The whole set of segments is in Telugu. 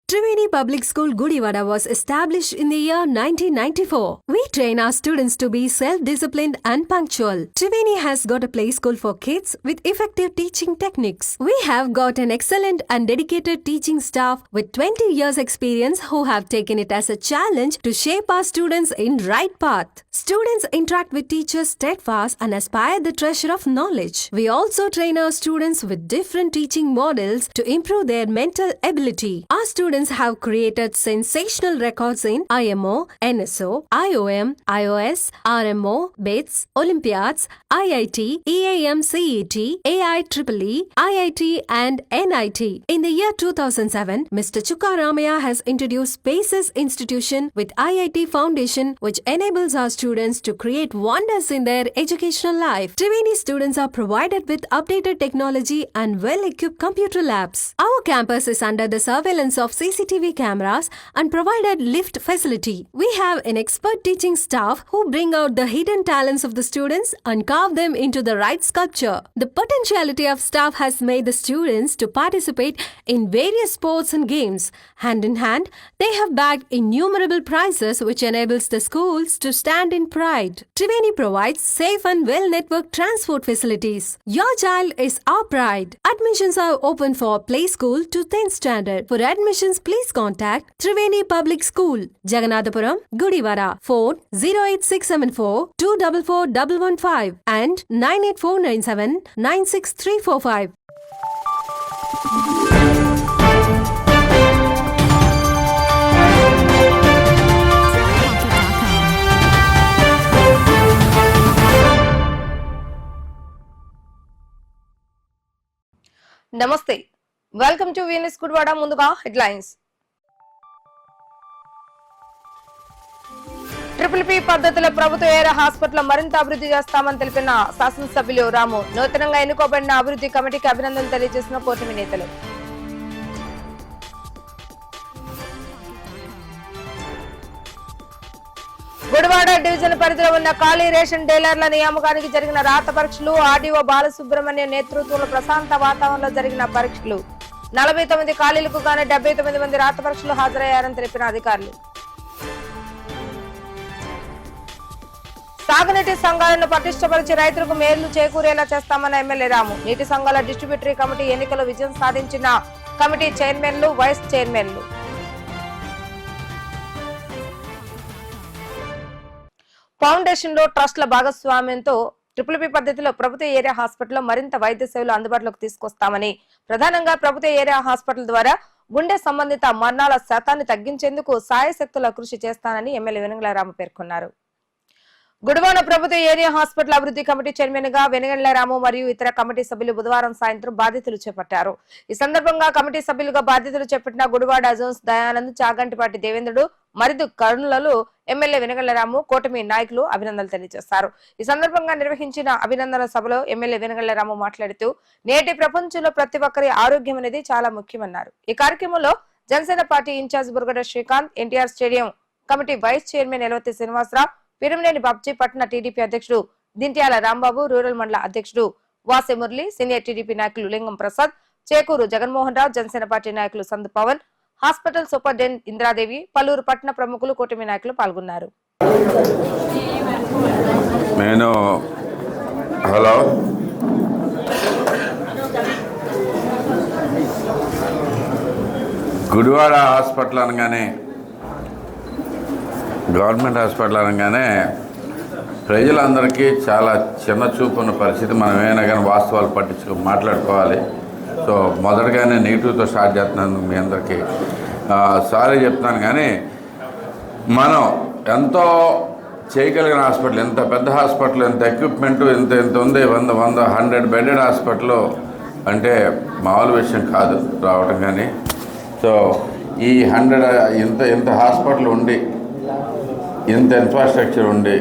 Triveni Public School Gudivada was established in the year 1994. We train our students to be self-disciplined and punctual. Triveni has got a play school for kids with effective teaching techniques. We have got an excellent and dedicated teaching staff with 20 years experience who have taken it as a challenge to shape our students in right path. Students interact with teachers steadfast and aspire the treasure of knowledge. We also train our students with different teaching models to improve their mental ability. Our students have created sensational records in IMO, NSO, IOM, IOS, RMO, BITS, Olympiads, IIT, EAM CET, AIEEE, IIT and NIT. In the year 2007, Mr. Chukka Ramaya has introduced Spaces Institution with IIT Foundation, which enables our students to create wonders in their educational life. Triveni students are provided with updated technology and well-equipped computer labs. Our campus is under the surveillance of CCTV cameras and provided lift facility. We have an expert teaching staff who bring out the hidden talents of the students and carve them into the right sculpture. The potentiality of staff has made the students to participate in various sports and games. Hand in hand, they have bagged innumerable prizes which enables the schools to stand in pride. Triveni provides safe and well-networked transport facilities. Your child is our pride. Admissions are open for play school to 10th standard. For admissions, please contact Triveni Public School, Jaganathapuram, Gudivada. Phone 08674 244115 and 98497 96345. నమస్తే వెల్కమ్ టు వీనస్ గుడివాడ. ముందుగా హెడ్లైన్స్. ట్రిపుల్ పద్ధతిలో ప్రభుత్వ ఏరియా హాస్పిటల్ మరింత అభివృద్ధి చేస్తామని తెలిపిన శాసనసభ్యులు రాము. నూతనంగా ఎన్నుకోబడిన అభివృద్ధి కమిటీకి అభినందనలు తెలియజేసిన కూటమి నేతలు. గుడివాడ డివిజన్ పరిధిలో ఉన్న ఖాళీ రేషన్ డీలర్ల నియామకానికి జరిగిన రాత పరీక్షలు. ఆర్డీఓ బాలసుబ్రహ్మణ్యం నేతృత్వంలో ప్రశాంత వాతావరణంలో జరిగిన పరీక్షలు. 49 ఖాళీలకు గాను 79 మంది రాత పరీక్షలు హాజరయ్యారని తెలిపిన అధికారులు. సాగునీటి సంఘాలను పటిష్టపరిచి రైతులకు మేలు చేకూరేలా చేస్తామన్న ఎమ్మెల్యే రాము. నీటి సంఘాల డిస్ట్రిబ్యూటరీ కమిటీ ఎన్నికల్లో విజయం సాధించిన కమిటీ చైర్మన్లు, వైస్ చైర్మన్లు. ఫౌండేషన్ లో ట్రస్ట్ల భాగస్వామ్యంతో ట్రిపుల్ పద్ధతిలో ప్రభుత్వ ఏరియా హాస్పిటల్లో మరింత వైద్య సేవలు అందుబాటులోకి తీసుకొస్తామని, ప్రధానంగా ప్రభుత్వ ఏరియా హాస్పిటల్ ద్వారా గుండె సంబంధిత మరణాల శాతాన్ని తగ్గించేందుకు సాయశక్తుల కృషి చేస్తానని ఎమ్మెల్యే వెనుగండ్ల రాము పేర్కొన్నారు. గుడివాడ ప్రభుత్వ ఏరియా హాస్పిటల్ అభివృద్ధి కమిటీ చైర్మన్ గా వెనుగండ్ల రాము మరియు ఇతర కమిటీ సభ్యులు బుధవారం సాయంత్రం బాధ్యతలు చేపట్టారు. ఈ సందర్భంగా కమిటీ సభ్యులుగా బాధ్యతలు చేపట్టిన గుడివాడ అజోన్స్ దయానంద్, చాగంటిపాటి దేవేంద్రుడు, మరిదు కరుణులలో ఎమ్మెల్యే వెనుగండ్ల రాము, కూటమి నాయకులు అభినందనలు తెలియజేశారు. ఈ సందర్భంగా నిర్వహించిన అభినందన సభలో ఎమ్మెల్యే వెనుగండ్ల రాము మాట్లాడుతూ, నేటి ప్రపంచంలో ప్రతి ఒక్కరి ఆరోగ్యం అనేది చాలా ముఖ్యమన్నారు. ఈ కార్యక్రమంలో Janasena party incharge Burgada Srikanth, NTR stadium committee vice chairman Elavathi Srinivasarao, Piramneni Babji, పట్టణ టీడీపీ అధ్యక్షుడు దింట్యాల రాంబాబు, రూరల్ మండల అధ్యక్షుడు వాసే మురళి, సీనియర్ టీడీపీ నాయకులు లింగం ప్రసాద్, చేకూరు జగన్మోహన్ రావు, జనసేన పార్టీ నాయకులు సందు పవన్, హాస్పిటల్ సూపరింటెండెంట్ ఇంద్రాదేవి, పలువురు పట్టణ ప్రముఖులు, కూటమి నాయకులు పాల్గొన్నారు. గుడివాడ హాస్పిటల్ అనగానే, గవర్నమెంట్ హాస్పిటల్ అనగానే ప్రజలందరికీ చాలా చిన్న చూపు ఉన్న పరిస్థితి. మనం ఏమైనా కానీ వాస్తవాలు పట్టించుకొని మాట్లాడుకోవాలి. సో మొదటగానే నెగిటివ్తో స్టార్ట్ చేస్తున్నాను. మీ అందరికీ సారీ చెప్తున్నాను. కానీ మనం ఎంతో చేయగలిగిన హాస్పిటల్, ఎంత పెద్ద హాస్పిటల్, ఎంత ఎక్విప్మెంట్, ఎంత ఉంది, 100 బెడెడ్ హాస్పిటల్ అంటే మామూలు విషయం కాదు రావటం. కానీ సో ఈ 100 ఇంత హాస్పిటల్ ఉండి, ఇంత ఇన్ఫ్రాస్ట్రక్చర్ ఉండి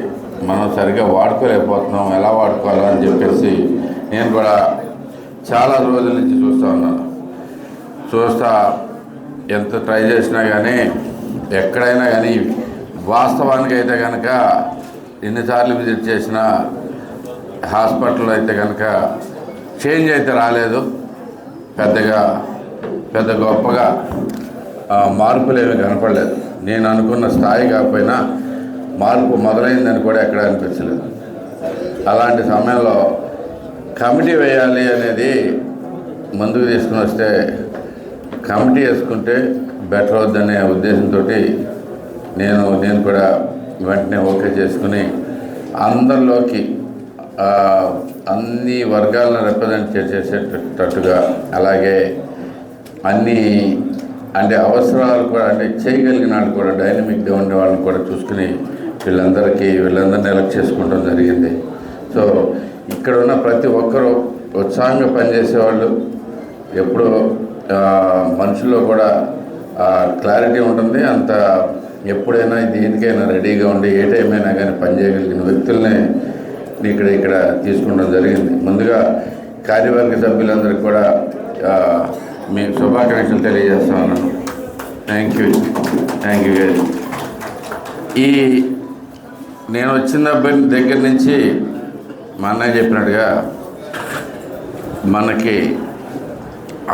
మనం సరిగ్గా వాడుకోలేకపోతున్నాం. ఎలా వాడుకోవాలని చెప్పేసి నేను కూడా చాలా రోజుల నుంచి చూస్తా ఎంత ట్రై చేసినా కానీ, ఎక్కడైనా కానీ వాస్తవానికి అయితే కనుక ఎన్నిసార్లు విజిట్ చేసినా హాస్పిటల్ అయితే కనుక చేంజ్ అయితే రాలేదు. పెద్ద గొప్పగా మార్పులు ఏమీ కనపడలేదు. నేను అనుకున్న స్థాయి కాకపోయినా మార్పు మొదలైందని కూడా ఎక్కడ అనిపించలేదు. అలాంటి సమయంలో కమిటీ వేయాలి అనేది ముందుకు తీసుకుని వస్తే కమిటీ వేసుకుంటే బెటర్ అవుద్దనే ఉద్దేశంతో నేను కూడా వెంటనే ఓకే చేసుకుని అందరిలోకి అన్ని వర్గాలను రిప్రజెంట్ చేసేటట్టుగా, అలాగే అన్ని అంటే అవసరాలు కూడా అంటే చేయగలిగిన వాళ్ళు కూడా డైనమిక్గా ఉండే వాళ్ళని కూడా చూసుకుని వీళ్ళందరినీ ఎలక్ట్ చేసుకోవడం జరిగింది. సో ఇక్కడ ఉన్న ప్రతి ఒక్కరూ ఉత్సాహంగా పనిచేసేవాళ్ళు, ఎప్పుడూ మనుషుల్లో కూడా క్లారిటీ ఉంటుంది. అంత ఎప్పుడైనా దేనికైనా రెడీగా ఉండి ఏ టైం అయినా కానీ పనిచేయగలిగిన వ్యక్తుల్ని ఇక్కడ తీసుకోవడం జరిగింది. ముందుగా కార్యవర్గ సభ్యులందరికీ కూడా మీ శుభాకాంక్షలు తెలియజేస్తా ఉన్నాను. థ్యాంక్ యూ గారు. నేను వచ్చిన దగ్గర నుంచి మా అన్నయ్య చెప్పినట్టుగా మనకి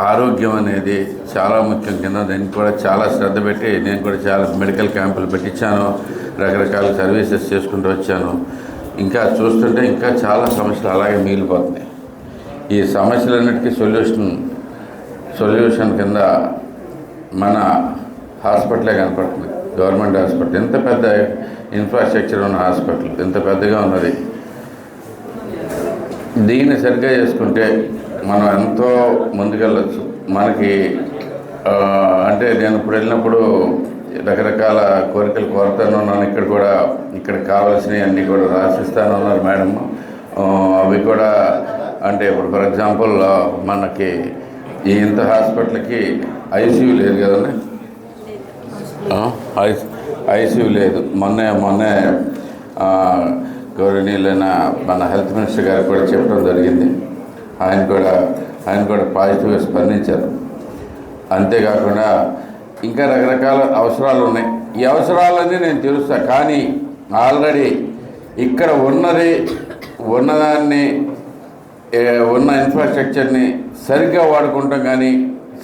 ఆరోగ్యం అనేది చాలా ముఖ్యం కింద దీనికి కూడా చాలా శ్రద్ధ పెట్టి నేను కూడా చాలా మెడికల్ క్యాంపులు పెట్టించాను, రకరకాల సర్వీసెస్ చేసుకుంటూ వచ్చాను. ఇంకా చూస్తుంటే ఇంకా చాలా సమస్యలు అలాగే మిగిలిపోతున్నాయి. ఈ సమస్యలన్నిటికీ సొల్యూషన్ కింద మన హాస్పిటలే కనపడుతుంది. గవర్నమెంట్ హాస్పిటల్ ఎంత పెద్ద ఇన్ఫ్రాస్ట్రక్చర్ ఉన్న హాస్పిటల్, ఎంత పెద్దగా ఉన్నది. దీన్ని సరిగ్గా చేసుకుంటే మనం ఎంతో ముందుకెళ్ళచ్చు. మనకి అంటే నేను ఇప్పుడు వెళ్ళినప్పుడు రకరకాల కోరికలు కోరుతాను ఉన్నాను. ఇక్కడ కావాల్సినవి అన్నీ కూడా రాసిస్తాను ఉన్నారు మేడం. అవి కూడా అంటే ఇప్పుడు ఫర్ ఎగ్జాంపుల్ మనకి ఇంత హాస్పిటల్కి ఐసీయూ లేదు కదండి, ఐసీయూ లేదు. మొన్నే గౌరవనీయులైన మన హెల్త్ మినిస్టర్ గారికి కూడా చెప్పడం జరిగింది. ఆయన కూడా పాజిటివ్గా స్పందించారు. అంతేకాకుండా ఇంకా రకరకాల అవసరాలు ఉన్నాయి. ఈ అవసరాలన్నీ నేను తెలుస్తా, కానీ ఆల్రెడీ ఇక్కడ ఉన్నదాన్ని ఉన్న ఇన్ఫ్రాస్ట్రక్చర్ని సరిగ్గా వాడుకుంటాం కానీ,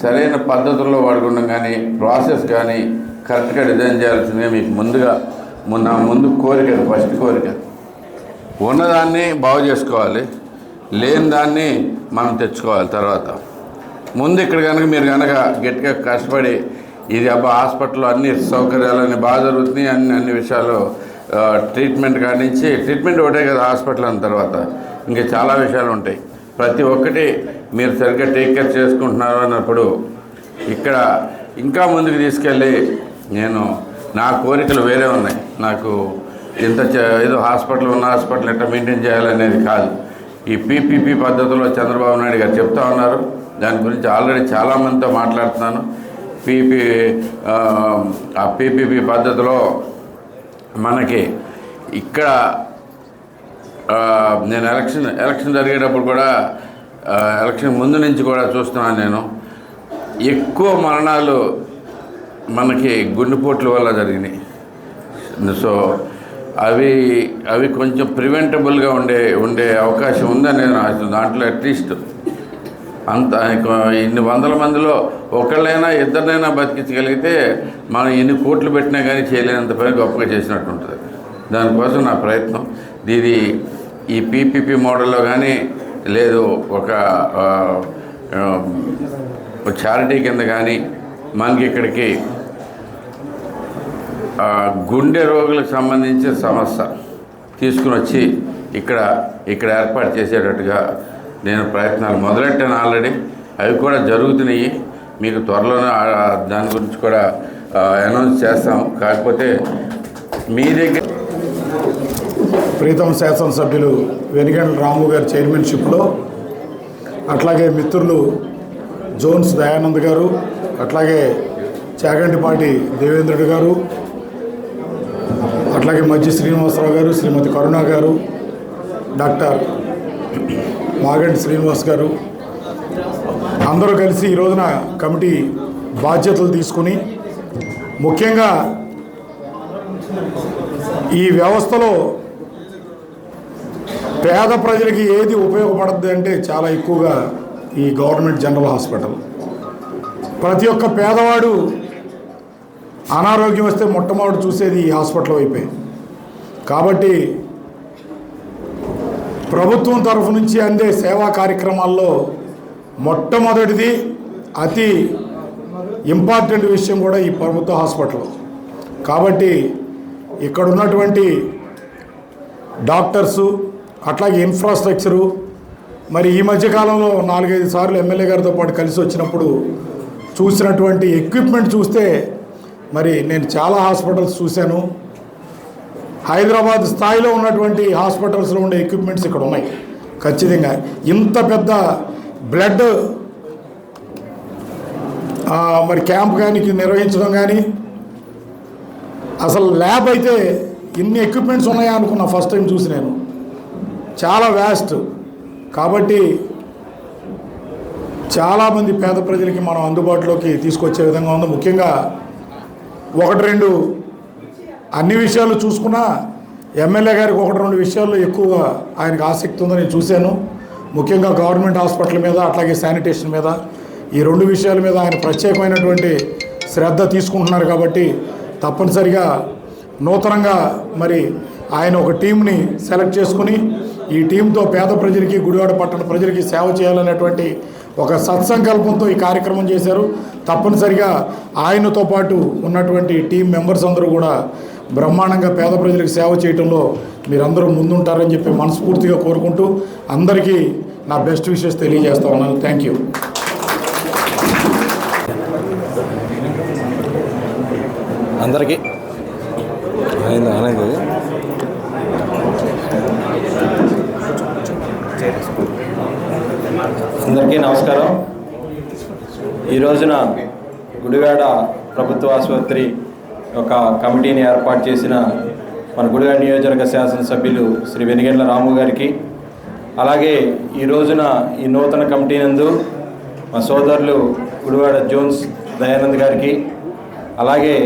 సరైన పద్ధతుల్లో వాడుకుంటాం కానీ, ప్రాసెస్ కానీ కరెక్ట్గా డిజైన్ చేయాల్సిందే. మీకు ముందు కోరిక, ఫస్ట్ కోరిక ఉన్నదాన్ని బాగు చేసుకోవాలి, లేని దాన్ని మనం తెచ్చుకోవాలి. తర్వాత ముందు ఇక్కడ మీరు కనుక గట్టిగా కష్టపడి ఇది హాస్పిటల్లో అన్ని సౌకర్యాలన్నీ బాగా జరుగుతున్నాయి, అన్ని విషయాలు ట్రీట్మెంట్ కానించి ట్రీట్మెంట్ ఒకటే కదా హాస్పిటల్ అన్న తర్వాత ఇంకా చాలా విషయాలు ఉంటాయి. ప్రతి ఒక్కటి మీరు సరిగ్గా టేక్ కేర్ చేసుకుంటున్నారు అన్నప్పుడు ఇక్కడ ఇంకా ముందుకు తీసుకెళ్ళి నా కోరికలు వేరే ఉన్నాయి. నాకు ఏదో హాస్పిటల్ ఉన్న హాస్పిటల్ ఎట్లా మెయింటైన్ చేయాలనేది కాదు. ఈ పీపీపీ పద్ధతిలో చంద్రబాబు నాయుడు గారు చెప్తా ఉన్నారు. దాని గురించి ఆల్రెడీ చాలామందితో మాట్లాడుతున్నాను. ఆ పీపీపీ పద్ధతిలో మనకి ఇక్కడ నేను ఎలక్షన్ జరిగేటప్పుడు కూడా ఎలక్షన్ ముందు నుంచి కూడా చూస్తున్నాను. నేను ఎక్కువ మరణాలు మనకి గుండెపోట్ల వల్ల జరిగినాయి. సో అవి కొంచెం ప్రివెంటబుల్గా ఉండే అవకాశం ఉందని నేను ఆశిస్తున్నాను. దాంట్లో అట్లీస్ట్ అంత ఇన్ని వందల మందిలో ఒకళ్ళైనా ఇద్దరినైనా బతికించగలిగితే మనం ఎన్ని కోట్లు పెట్టినా కానీ చేయలేనంత పని గొప్పగా చేసినట్టు ఉంటుంది. దానికోసం నా ప్రయత్నం. ఇది ఈ పీపీపీ మోడల్లో కానీ లేదు ఒక చారిటీ కింద కానీ మనకి ఇక్కడికి గుండె రోగులకు సంబంధించిన సమస్య తీసుకుని వచ్చి ఇక్కడ ఏర్పాటు చేసేటట్టుగా నేను ప్రయత్నాలు మొదలెట్టాను ఆల్రెడీ. అవి కూడా జరుగుతున్నాయి. మీకు త్వరలోనే దాని గురించి కూడా అనౌన్స్ చేస్తాం. కాకపోతే మీ దగ్గర ప్రీతం శాసనసభ్యులు వెనిగండ్ల రాము గారి చైర్మన్షిప్లో, అట్లాగే మిత్రులు జోన్స్ దయానంద్ గారు, అట్లాగే చాగంటిపాటి దేవేంద్రుడు గారు, అట్లాగే మధ్య శ్రీనివాసరావు గారు, శ్రీమతి కరుణ గారు, డాక్టర్ మాగంటి శ్రీనివాస్ గారు అందరూ కలిసి ఈ రోజున కమిటీ బాధ్యతలు తీసుకుని ముఖ్యంగా ఈ వ్యవస్థలో పేద ప్రజలకి ఏది ఉపయోగపడుతుంది అంటే చాలా ఎక్కువగా ఈ గవర్నమెంట్ జనరల్ హాస్పిటల్. ప్రతి ఒక్క పేదవాడు అనారోగ్యం వస్తే మొట్టమొదటి చూసేది ఈ హాస్పిటల్ వైపే. కాబట్టి ప్రభుత్వం తరఫు నుంచి అందే సేవా కార్యక్రమాల్లో మొట్టమొదటిది అతి ఇంపార్టెంట్ విషయం కూడా ఈ ప్రభుత్వ హాస్పిటల్. కాబట్టి ఇక్కడ ఉన్నటువంటి డాక్టర్సు అట్లాగే ఇన్ఫ్రాస్ట్రక్చరు, మరి ఈ మధ్యకాలంలో 4-5 సార్లు ఎమ్మెల్యే గారితో పాటు కలిసి వచ్చినప్పుడు చూసినటువంటి ఎక్విప్మెంట్ చూస్తే మరి నేను చాలా హాస్పిటల్స్ చూశాను. హైదరాబాద్ స్థాయిలో ఉన్నటువంటి హాస్పిటల్స్లో ఉండే ఎక్విప్మెంట్స్ ఇక్కడ ఉన్నాయి. ఖచ్చితంగా ఇంత పెద్ద బ్లడ్ మరి క్యాంప్ కానీ నిర్వహించడం కానీ, అసలు ల్యాబ్ అయితే ఇన్ని ఎక్విప్మెంట్స్ ఉన్నాయా అనుకున్నా ఫస్ట్ టైం చూసి నేను. చాలా వ్యాస్ట్. కాబట్టి చాలామంది పేద ప్రజలకి మనం అందుబాటులోకి తీసుకొచ్చే విధంగా ఉంది. ముఖ్యంగా 1-2 అన్ని విషయాలు చూసుకున్నా ఎమ్మెల్యే గారికి 1-2 విషయాల్లో ఎక్కువగా ఆయనకు ఆసక్తి ఉందని నేను చూశాను. ముఖ్యంగా గవర్నమెంట్ హాస్పిటల్ మీద అట్లాగే శానిటేషన్ మీద, ఈ 2 విషయాల మీద ఆయన ప్రత్యేకమైనటువంటి శ్రద్ధ తీసుకుంటున్నారు. కాబట్టి తప్పనిసరిగా నూతనంగా మరి ఆయన ఒక టీంని సెలెక్ట్ చేసుకుని ఈ టీంతో పేద ప్రజలకి, గుడివాడ పట్టణ ప్రజలకి సేవ చేయాలనేటువంటి ఒక సత్సంకల్పంతో ఈ కార్యక్రమం చేశారు. తప్పనిసరిగా ఆయనతో పాటు ఉన్నటువంటి టీం మెంబర్స్ అందరూ కూడా బ్రహ్మాండంగా పేద ప్రజలకు సేవ చేయడంలో మీరందరూ ముందుంటారని చెప్పి మనస్ఫూర్తిగా కోరుకుంటూ అందరికీ నా బెస్ట్ విషెస్ తెలియజేస్తా ఉన్నాను. Thank you. అందరికీ నమస్కారం. ఈ రోజున గుడివాడ ప్రభుత్వ ఆసుపత్రి ఒక కమిటీని ఏర్పాటు చేసిన మన గుడివాడ నియోజకవర్గ శాసనసభ్యులు శ్రీ వెనిగండ్ల రాము గారికి, అలాగే ఈ రోజున ఈ నూతన కమిటీ నందు మా సోదరులు గుడివాడ జోన్స్ దయానంద్ గారికి, అలాగే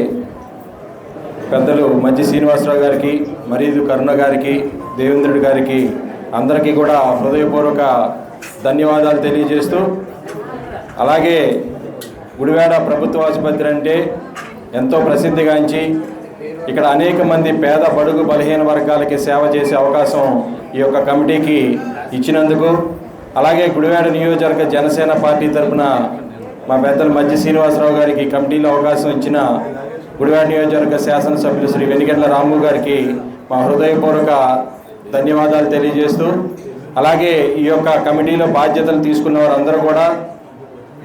పెద్దలు మజ్జి శ్రీనివాసరావు గారికి, మరీదు కరుణ గారికి, దేవేంద్రుడి గారికి అందరికీ కూడా హృదయపూర్వక ధన్యవాదాలు తెలియజేస్తూ, అలాగే గుడివాడ ప్రభుత్వ ఆసుపత్రి అంటే ఎంతో ప్రసిద్ధిగాంచి ఇక్కడ అనేక మంది పేద బడుగు బలహీన వర్గాలకి సేవ చేసే అవకాశం ఈ యొక్క కమిటీకి ఇచ్చినందుకు, అలాగే గుడివాడ నియోజకవర్గ జనసేన పార్టీ తరఫున మా పెద్దలు మజ్జి శ్రీనివాసరావు గారికి కమిటీలో అవకాశం ఇచ్చిన గుడివాడ నియోజకవర్గ శాసనసభ్యులు శ్రీ వెనిగండ్ల రాము గారికి మా హృదయపూర్వక ధన్యవాదాలు తెలియజేస్తూ, అలాగే ఈ యొక్క కమిటీలో బాధ్యతలు తీసుకున్న వారందరూ కూడా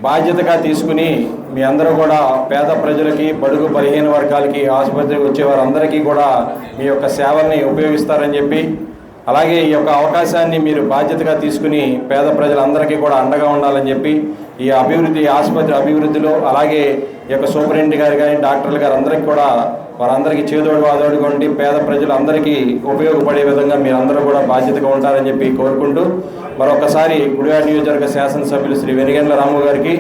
బాధ్యతగా తీసుకుని మీ అందరూ కూడా పేద ప్రజలకి, బడుగు బలహీన వర్గాలకి, ఆసుపత్రికి వచ్చే వారందరికీ కూడా మీ యొక్క సేవల్ని ఉపయోగిస్తారని చెప్పి, అలాగే ఈ యొక్క అవకాశాన్ని మీరు బాధ్యతగా తీసుకుని పేద ప్రజలందరికీ కూడా అండగా ఉండాలని చెప్పి, ఈ అభివృద్ధి ఆసుపత్రి అభివృద్ధిలో అలాగే ఈ యొక్క సూపరింటెండెంట్ గారు కానీ డాక్టర్లు గారు అందరికీ కూడా వారందరికీ చేదోడు వాదోడుగా ఉండి పేద ప్రజలందరికీ ఉపయోగపడే విధంగా మీరందరూ కూడా బాధ్యతగా ఉంటారని చెప్పి కోరుకుంటూ, మరొకసారి గుడివాడ నియోజకవర్గ శాసనసభ్యులు శ్రీ వెనిగండ్ల రాము గారికి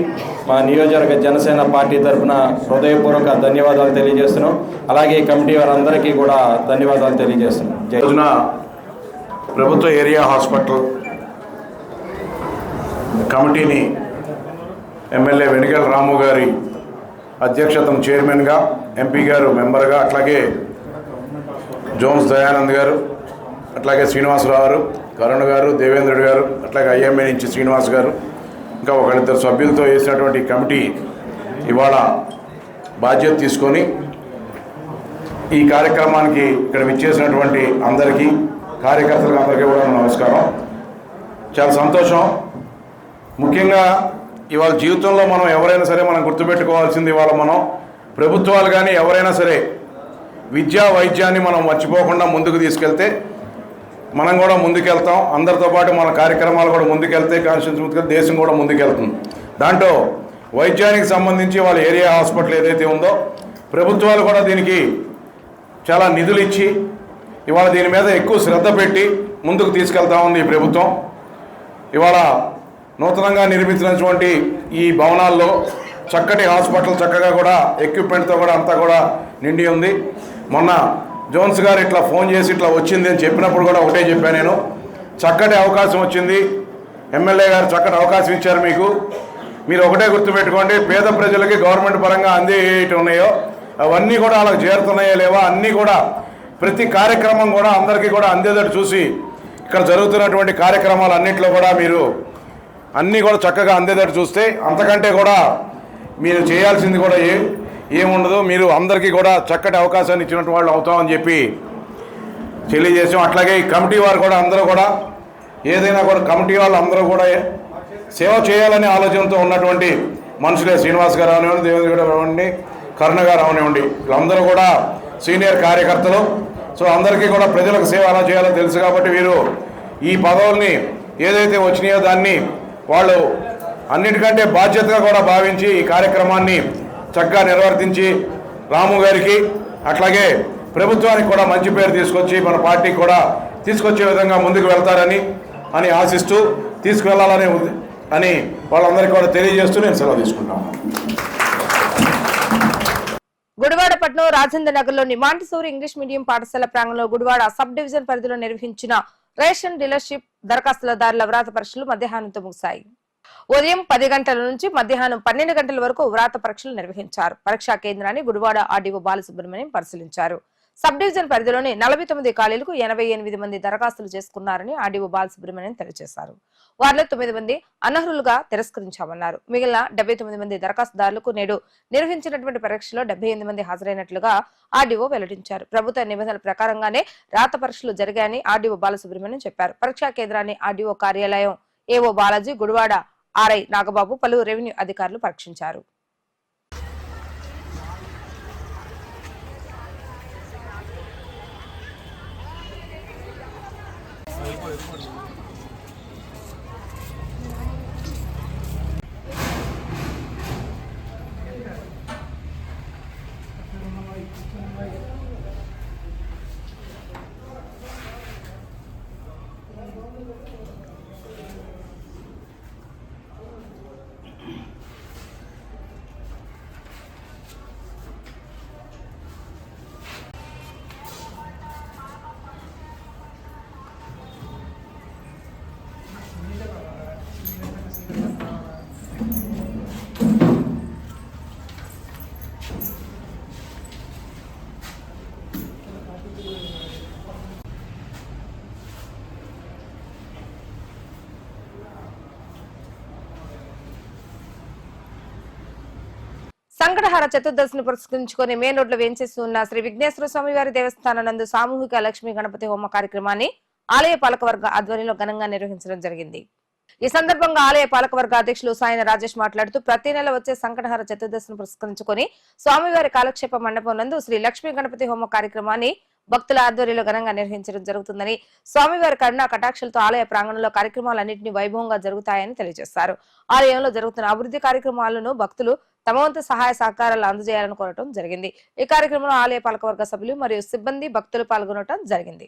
మా నియోజకవర్గ జనసేన పార్టీ తరఫున హృదయపూర్వక ధన్యవాదాలు తెలియజేస్తున్నాం. అలాగే కమిటీ వారందరికీ కూడా ధన్యవాదాలు తెలియజేస్తున్నాం. రోజున ప్రభుత్వ ఏరియా హాస్పిటల్ కమిటీని ఎమ్మెల్యే వెనిగండ్ల రాము గారి అధ్యక్షతను చైర్మన్గా, ఎంపీ గారు మెంబర్గా, అట్లాగే జోన్స్ దయానంద్ గారు, అట్లాగే శ్రీనివాసరావు గారు, కరుణ్ గారు, దేవేంద్రుడు గారు, అట్లాగే ఐఎంఏ నుంచి శ్రీనివాస్ గారు, ఇంకా 1-2 సభ్యులతో వేసినటువంటి కమిటీ ఇవాళ బాధ్యత తీసుకొని ఈ కార్యక్రమానికి ఇక్కడ విచ్చేసినటువంటి అందరికీ, కార్యకర్తలకు అందరికీ కూడా నమస్కారం. చాలా సంతోషం. ముఖ్యంగా ఇవాళ జీవితంలో మనం ఎవరైనా సరే మనం గుర్తుపెట్టుకోవాల్సింది, ఇవాళ మనం ప్రభుత్వాలు కానీ ఎవరైనా సరే విద్యా వైద్యాన్ని మనం మర్చిపోకుండా ముందుకు తీసుకెళ్తే మనం కూడా ముందుకెళ్తాం. అందరితో పాటు మన కార్యక్రమాలు కూడా ముందుకెళ్తే కాన్స్టిట్యూన్స్ ముందుకెళ్తే దేశం కూడా ముందుకెళ్తుంది. దాంట్లో వైద్యానికి సంబంధించి వాళ్ళ ఏరియా హాస్పిటల్ ఏదైతే ఉందో ప్రభుత్వాలు కూడా దీనికి చాలా నిధులు ఇచ్చి ఇవాళ దీని మీద ఎక్కువ శ్రద్ధ పెట్టి ముందుకు తీసుకెళ్తా ఉంది ఈ ప్రభుత్వం. ఇవాళ నూతనంగా నిర్మించినటువంటి ఈ భవనాల్లో చక్కటి హాస్పిటల్ చక్కగా కూడా ఎక్విప్మెంట్తో కూడా అంతా కూడా నిండి ఉంది. మొన్న జోన్స్ గారు ఇట్లా ఫోన్ చేసి ఇట్లా వచ్చింది అని చెప్పినప్పుడు కూడా ఒకటే చెప్పాను నేను, చక్కటి అవకాశం వచ్చింది, ఎమ్మెల్యే గారు చక్కటి అవకాశం ఇచ్చారు మీకు. మీరు ఒకటే గుర్తుపెట్టుకోండి, పేద ప్రజలకి గవర్నమెంట్ పరంగా అందే ఏటి ఉన్నాయో అవన్నీ కూడా వాళ్ళకి చేరుతున్నాయా లేవా అన్నీ కూడా ప్రతి కార్యక్రమం కూడా అందరికీ కూడా అందేదట్టు చూసి ఇక్కడ జరుగుతున్నటువంటి కార్యక్రమాలు అన్నింటిలో కూడా మీరు అన్నీ కూడా చక్కగా అందేదట్టు చూస్తే అంతకంటే కూడా మీరు చేయాల్సింది కూడా ఏముండదు. మీరు అందరికీ కూడా చక్కటి అవకాశాన్ని ఇచ్చినట్టు వాళ్ళు అవుతామని చెప్పి తెలియజేసాం. అట్లాగే ఈ కమిటీ వారు కూడా అందరూ కూడా ఏదైనా కూడా కమిటీ వాళ్ళు అందరూ కూడా సేవ చేయాలనే ఆలోచనతో ఉన్నటువంటి మనుషులే. శ్రీనివాస్ గారు అవనివ్వండి, దేవేంద్ర గారు అవనివ్వండి, కరుణ గారు అవనివ్వండి, వీళ్ళందరూ కూడా సీనియర్ కార్యకర్తలు. సో అందరికీ కూడా ప్రజలకు సేవ ఎలా చేయాలో తెలుసు కాబట్టి వీరు ఈ పదవుల్ని ఏదైతే వచ్చినాయో దాన్ని వాళ్ళు అన్నిటికంటే బాధ్యతగా కూడా భావించి ఈ కార్యక్రమాన్ని చక్కగా నిర్వర్తించి రాము గారికి అట్లాగే ప్రభుత్వానికి కూడా మంచి పేరు తీసుకొచ్చి మన పార్టీకి కూడా తీసుకొచ్చే విధంగా ముందుకు వెళ్తారని ఆశిస్తూ తీసుకువెళ్ళాలని అని వాళ్ళందరికీ కూడా తెలియజేస్తూ నేను సెలవు తీసుకుంటాను. గుడివాడ పట్నం రాజేంద్ర నగర్లోని మాంటిసోరి ఇంగ్లీష్ మీడియం పాఠశాల ప్రాంగణంలో గుడివాడ సబ్ డివిజన్ పరిధిలో నిర్వహించిన రేషన్ డీలర్షిప్ దరఖాస్తుదారుల వ్రాత పరీక్షలు మధ్యాహ్నంతో ముగిశాయి. ఉదయం 10 గంటల నుంచి మధ్యాహ్నం 12 గంటల వరకు వ్రాత పరీక్షలు నిర్వహించారు. పరీక్షా కేంద్రాన్ని గుడివాడ ఆర్డీఓ బాలసుబ్రహ్మణ్యం పరిశీలించారు. సబ్ డివిజన్ పరిధిలోని 49 ఖాళీలకు 88 మంది దరఖాస్తులు చేసుకున్నారని ఆర్డీఓ బాలసుబ్రహ్మణ్యం తెలియజేశారు. వారిలో 9 మంది అనర్హులుగా తిరస్కరించామన్నారు. మిగిలిన 79 మంది దరఖాస్తుదారులకు నేడు నిర్వహించినటువంటి పరీక్షలో 78 మంది హాజరైనట్లుగా ఆర్డీఓ వెల్లడించారు. ప్రభుత్వ నిబంధనల ప్రకారంగానే రాత పరీక్షలు జరిగాయని ఆర్డీఓ బాలసుబ్రహ్మణ్యం చెప్పారు. పరీక్షా కేంద్రాన్ని ఆర్డీఓ కార్యాలయం ఏవో బాలాజీ, గుడివాడ ఆర్ఐ నాగబాబు, పలు రెవెన్యూ అధికారులు పరీక్షించారు. సంకటహార చతుర్దశిని పురస్కరించుకుని మెయిన్ రోడ్లో వేంచేసి ఉన్న శ్రీ విఘ్నేశ్వర స్వామి వారి దేవస్థానం నందు సామూహిక లక్ష్మీ గణపతి హోమ కార్యక్రమాన్ని ఆలయ పాలకవర్గ ఆధ్వర్యంలో ఘనంగా నిర్వహించడం జరిగింది. ఈ సందర్భంగా ఆలయ పాలకవర్గ అధ్యక్షులు సాయన రాజేష్ మాట్లాడుతూ ప్రతి నెల వచ్చే సంకటహార చతుర్దశిని పురస్కరించుకుని స్వామివారి కాలక్షేప మండపం నందు శ్రీ లక్ష్మీ గణపతి హోమ కార్యక్రమాన్ని భక్తుల ఆధ్వర్యంలో ఘనంగా నిర్వహించడం జరుగుతుందని, స్వామివారి కరుణా కటాక్షలతో ఆలయ ప్రాంగణంలో కార్యక్రమాలన్నింటినీ వైభవంగా జరుగుతాయని తెలియజేశారు. ఆలయంలో జరుగుతున్న అభివృద్ధి కార్యక్రమాలను భక్తులు తమ వంతు సహాయ సహకారాలు అందజేయాలని కోరటం జరిగింది. ఈ కార్యక్రమంలో ఆలయ పాలకవర్గ సభ్యులు మరియు సిబ్బంది, భక్తులు పాల్గొనడం జరిగింది.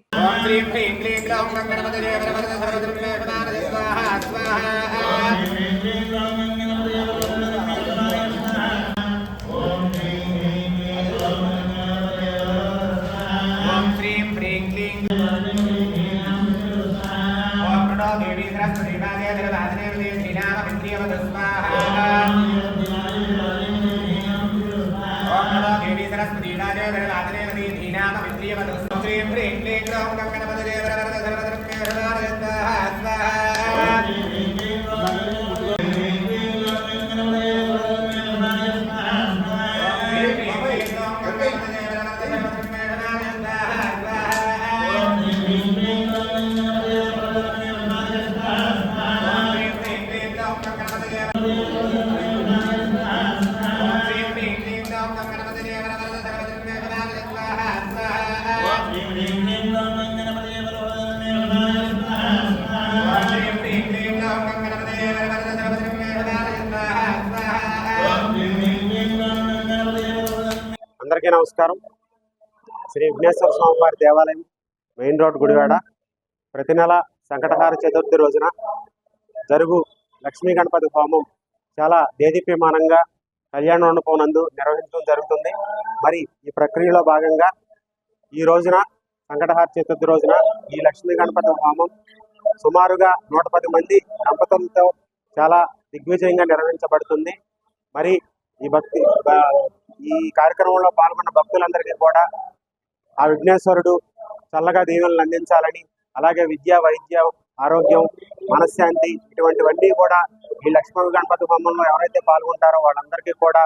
అందరికీ నమస్కారం. శ్రీ విఘ్నేశ్వర స్వామి వారి దేవాలయం మెయిన్ రోడ్ గుడివాడ ప్రతి నెల సంకటహార చతుర్థి రోజున జరుగు లక్ష్మీ గణపతి హోమం చాలా దేదీప్యమానంగా కళ్యాణ మండపం నందు నిర్వహించడం జరుగుతుంది. మరి ఈ ప్రక్రియలో భాగంగా ఈ రోజున సంకటహార చతుర్థి రోజున ఈ లక్ష్మీ గణపతి హోమం సుమారుగా 110 మంది దంపతులతో చాలా దిగ్విజయంగా నిర్వహించబడుతుంది. మరి ఈ కార్యక్రమంలో పాల్గొన్న భక్తులందరికీ కూడా ఆ విఘ్నేశ్వరుడు చల్లగా దీవెనలు అందించాలని, అలాగే విద్య, వైద్యం, ఆరోగ్యం, మనశ్శాంతి ఇటువంటివన్నీ కూడా ఈ లక్ష్మీ గణపతి హోమంలో ఎవరైతే పాల్గొంటారో వాళ్ళందరికీ కూడా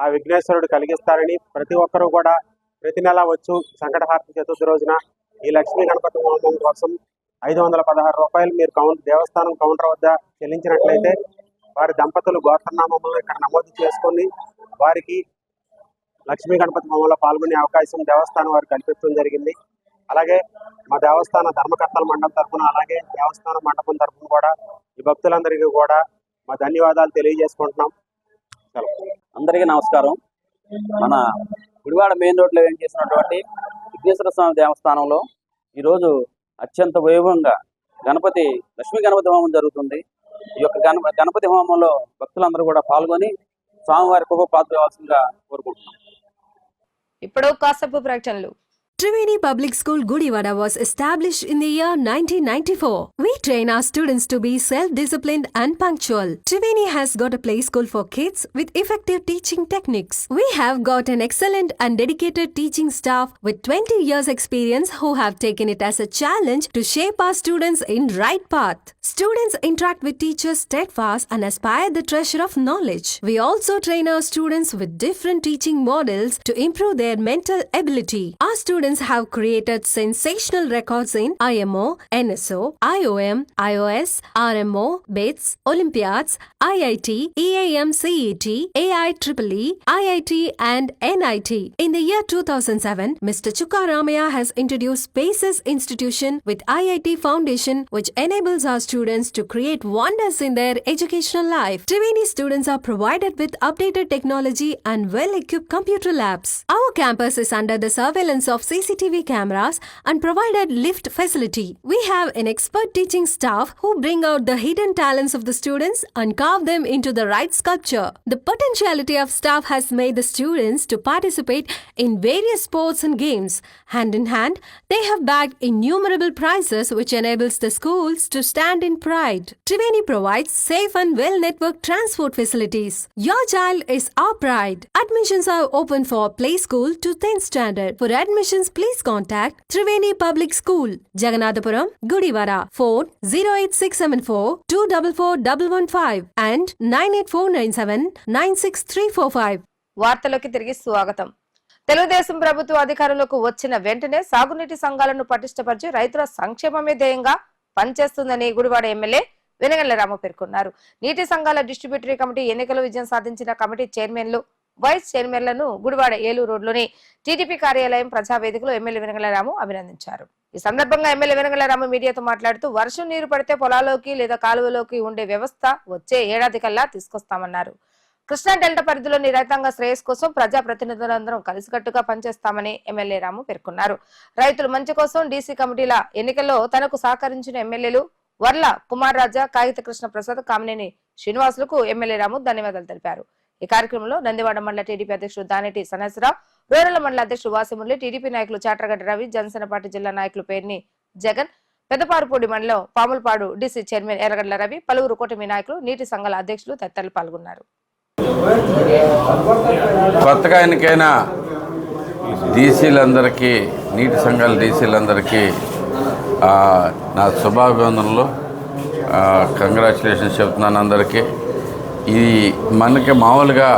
ఆ విఘ్నేశ్వరుడు కలిగిస్తారని, ప్రతి ఒక్కరూ కూడా ప్రతి నెల వచ్చు సంకటహారతి చతుర్థి రోజున ఈ లక్ష్మీ గణపతి హోమం కోసం 516 రూపాయలు మీరు దేవస్థానం కౌంటర్ వద్ద చెల్లించినట్లయితే వారి దంపతులు గోత్రనామములను ఇక్కడ నమోదు చేసుకొని వారికి లక్ష్మీ గణపతి హోమంలో పాల్గొనే అవకాశం దేవస్థానం వారు కల్పించడం జరిగింది. అలాగే మా దేవస్థాన ధర్మకర్తల మండలం తరఫున, అలాగే దేవస్థాన మండపం తరఫున కూడా ఈ భక్తులందరికీ కూడా మా ధన్యవాదాలు తెలియజేసుకుంటున్నాం. అందరికీ నమస్కారం. మన గుడివాడ మెయిన్ రోడ్లో ఏం చేసినటువంటి విఘ్నేశ్వర స్వామి దేవస్థానంలో ఈరోజు అత్యంత వైభవంగా లక్ష్మీ గణపతి హోమం జరుగుతుంది. ఈ యొక్క గణపతి హోమంలో భక్తులందరూ కూడా పాల్గొని స్వామివారి కృప పాత్రవలసిందిగా కోరుకుంటున్నాం. ఇప్పుడు కాసేపు ప్రకటనలు. Triveni Public School Gudivada was established in the year 1994. We train our students to be self-disciplined and punctual. Triveni has got a play school for kids with effective teaching techniques. We have got an excellent and dedicated teaching staff with 20 years experience who have taken it as a challenge to shape our students in right path. Students interact with teachers steadfast and aspire the treasure of knowledge. We also train our students with different teaching models to improve their mental ability. Our students have created sensational records in IMO, NSO, IOM, IOS, RMO, BITS, Olympiads, IIT, EAM CET, AIEEE, IIT and NIT. In the year 2007, Mr. Chukka Ramaya has introduced Spaces Institution with IIT Foundation, which enables our students to create wonders in their educational life. Triveni students are provided with updated technology and well-equipped computer labs. Our campus is under the surveillance of CCTV cameras and provided lift facility. We have an expert teaching staff who bring out the hidden talents of the students and carve them into the right sculpture. The potentiality of staff has made the students to participate in various sports and games. Hand in hand, they have bagged innumerable prizes which enables the schools to stand in pride. Triveni provides safe and well-networked transport facilities. Your child is our pride. Admissions are open for play school to 10th standard. For admissions, please contact Triveni Public School, Jagannathpuram, Gudivada. Phone 08674 244115 and 98497 96345. వార్తలోకి తిరిగి స్వాగతం. తెలుగుదేశం ప్రభుత్వ అధికారులకు వచ్చిన వెంటనే సాగునీటి సంఘాలను పటిష్టపరిచి రైతుల సంక్షేమమే ధ్యేయంగా పనిచేస్తుందని గుడివాడ ఎమ్మెల్యే వెనగళ్ల రాము పేర్కొన్నారు. నీటి సంఘాల డిస్ట్రిబ్యూటరీ కమిటీ ఎన్నికల్లో విజయం సాధించిన కమిటీ చైర్మన్లు, వైస్ చైర్మన్లను గుడివాడ ఏలూరు రోడ్లోని టీడీపీ కార్యాలయం ప్రజావేదికలో ఎమ్మెల్యే వెనగళ్ల రాము అభినందించారు. ఈ సందర్భంగా ఎమ్మెల్యే వెనగళ్ల రాము మీడియాతో మాట్లాడుతూ వర్షం నీరు పడితే పొలాల్లోకి లేదా కాలువలోకి ఉండే వ్యవస్థ వచ్చే ఏడాది కల్లా తీసుకొస్తామన్నారు. కృష్ణా డెల్టా పరిధిలోని రైతాంగ శ్రేయస్ కోసం ప్రజాప్రతినిధులందరం కలిసికట్టుగా పనిచేస్తామని ఎమ్మెల్యే రాము పేర్కొన్నారు. రైతుల మంచి కోసం డీసీ కమిటీల ఎన్నికల్లో తనకు సహకరించిన ఎమ్మెల్యేలు వర్ల కుమార్ రాజా, కాగిత కృష్ణ ప్రసాద్, కామినేని శ్రీనివాసులకు ఎమ్మెల్యే రాము ధన్యవాదాలు తెలిపారు. ఈ కార్యక్రమంలో నందివాడ మండల టీడీపీ అధ్యక్షుడు దానేటి సనసరావు, రూరల్ మండల అధ్యక్షుడు వాసిమురళి, టీడీపీ నాయకులు చాట్రగడ్డ రవి, జనసేన పార్టీ జిల్లా నాయకులు పేర్ని జగన్, పెద్దపారుపూడి మండలం పాములపాడు డీసీ చైర్మన్ ఎర్రగడ్ల రవి, పలువురు కూటమి నాయకులు, నీటి సంఘాల అధ్యక్షులు తదితరులు పాల్గొన్నారు. కొత్తగా ఎన్నికైన డీసీలందరికీ, నీటి సంఘాల డీసీలందరికీ నా శుభాభివందనలు, కంగ్రాచులేషన్స్ చెప్తున్నాను అందరికీ. ఇది మనకి మామూలుగా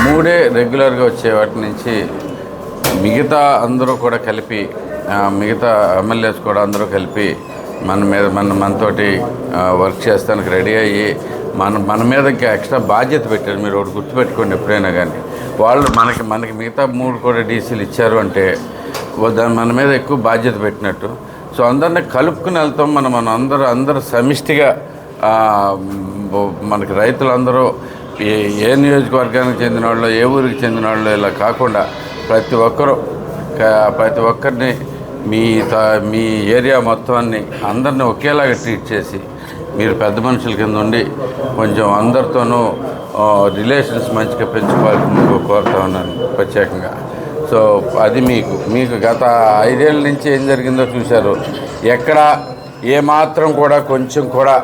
3 రెగ్యులర్గా వచ్చే వాటి నుంచి మిగతా అందరూ కూడా కలిపి, మిగతా ఎమ్మెల్యేస్ కూడా అందరూ కలిపి మనతోటి వర్క్ చేస్తానికి రెడీ అయ్యి మన మీద ఇంకా ఎక్స్ట్రా బాధ్యత పెట్టారు. మీరు ఒకటి గుర్తుపెట్టుకోండి, ఎప్పుడైనా కానీ వాళ్ళు మనకి మిగతా 3 కూడా డీసీలు ఇచ్చారు అంటే మన మీద ఎక్కువ బాధ్యత పెట్టినట్టు. సో అందరినీ కలుపుకుని వెళ్తాం. మనం అందరూ సమిష్టిగా మనకి రైతులందరూ ఏ నియోజకవర్గానికి చెందిన వాళ్ళు, ఏ ఊరికి చెందిన వాళ్ళు ఇలా కాకుండా ప్రతి ఒక్కరిని మీ ఏరియా మొత్తాన్ని అందరినీ ఒకేలాగా ట్రీట్ చేసి, మీరు పెద్ద మనుషుల కింద ఉండి కొంచెం అందరితోనూ రిలేషన్స్ మంచిగా పెంచుకోవాలని కోరుతా ఉన్నాను ప్రత్యేకంగా. సో అది మీకు గత 5 ఏళ్ళ నుంచి ఏం జరిగిందో చూశారు. ఎక్కడ ఏమాత్రం కూడా కొంచెం కూడా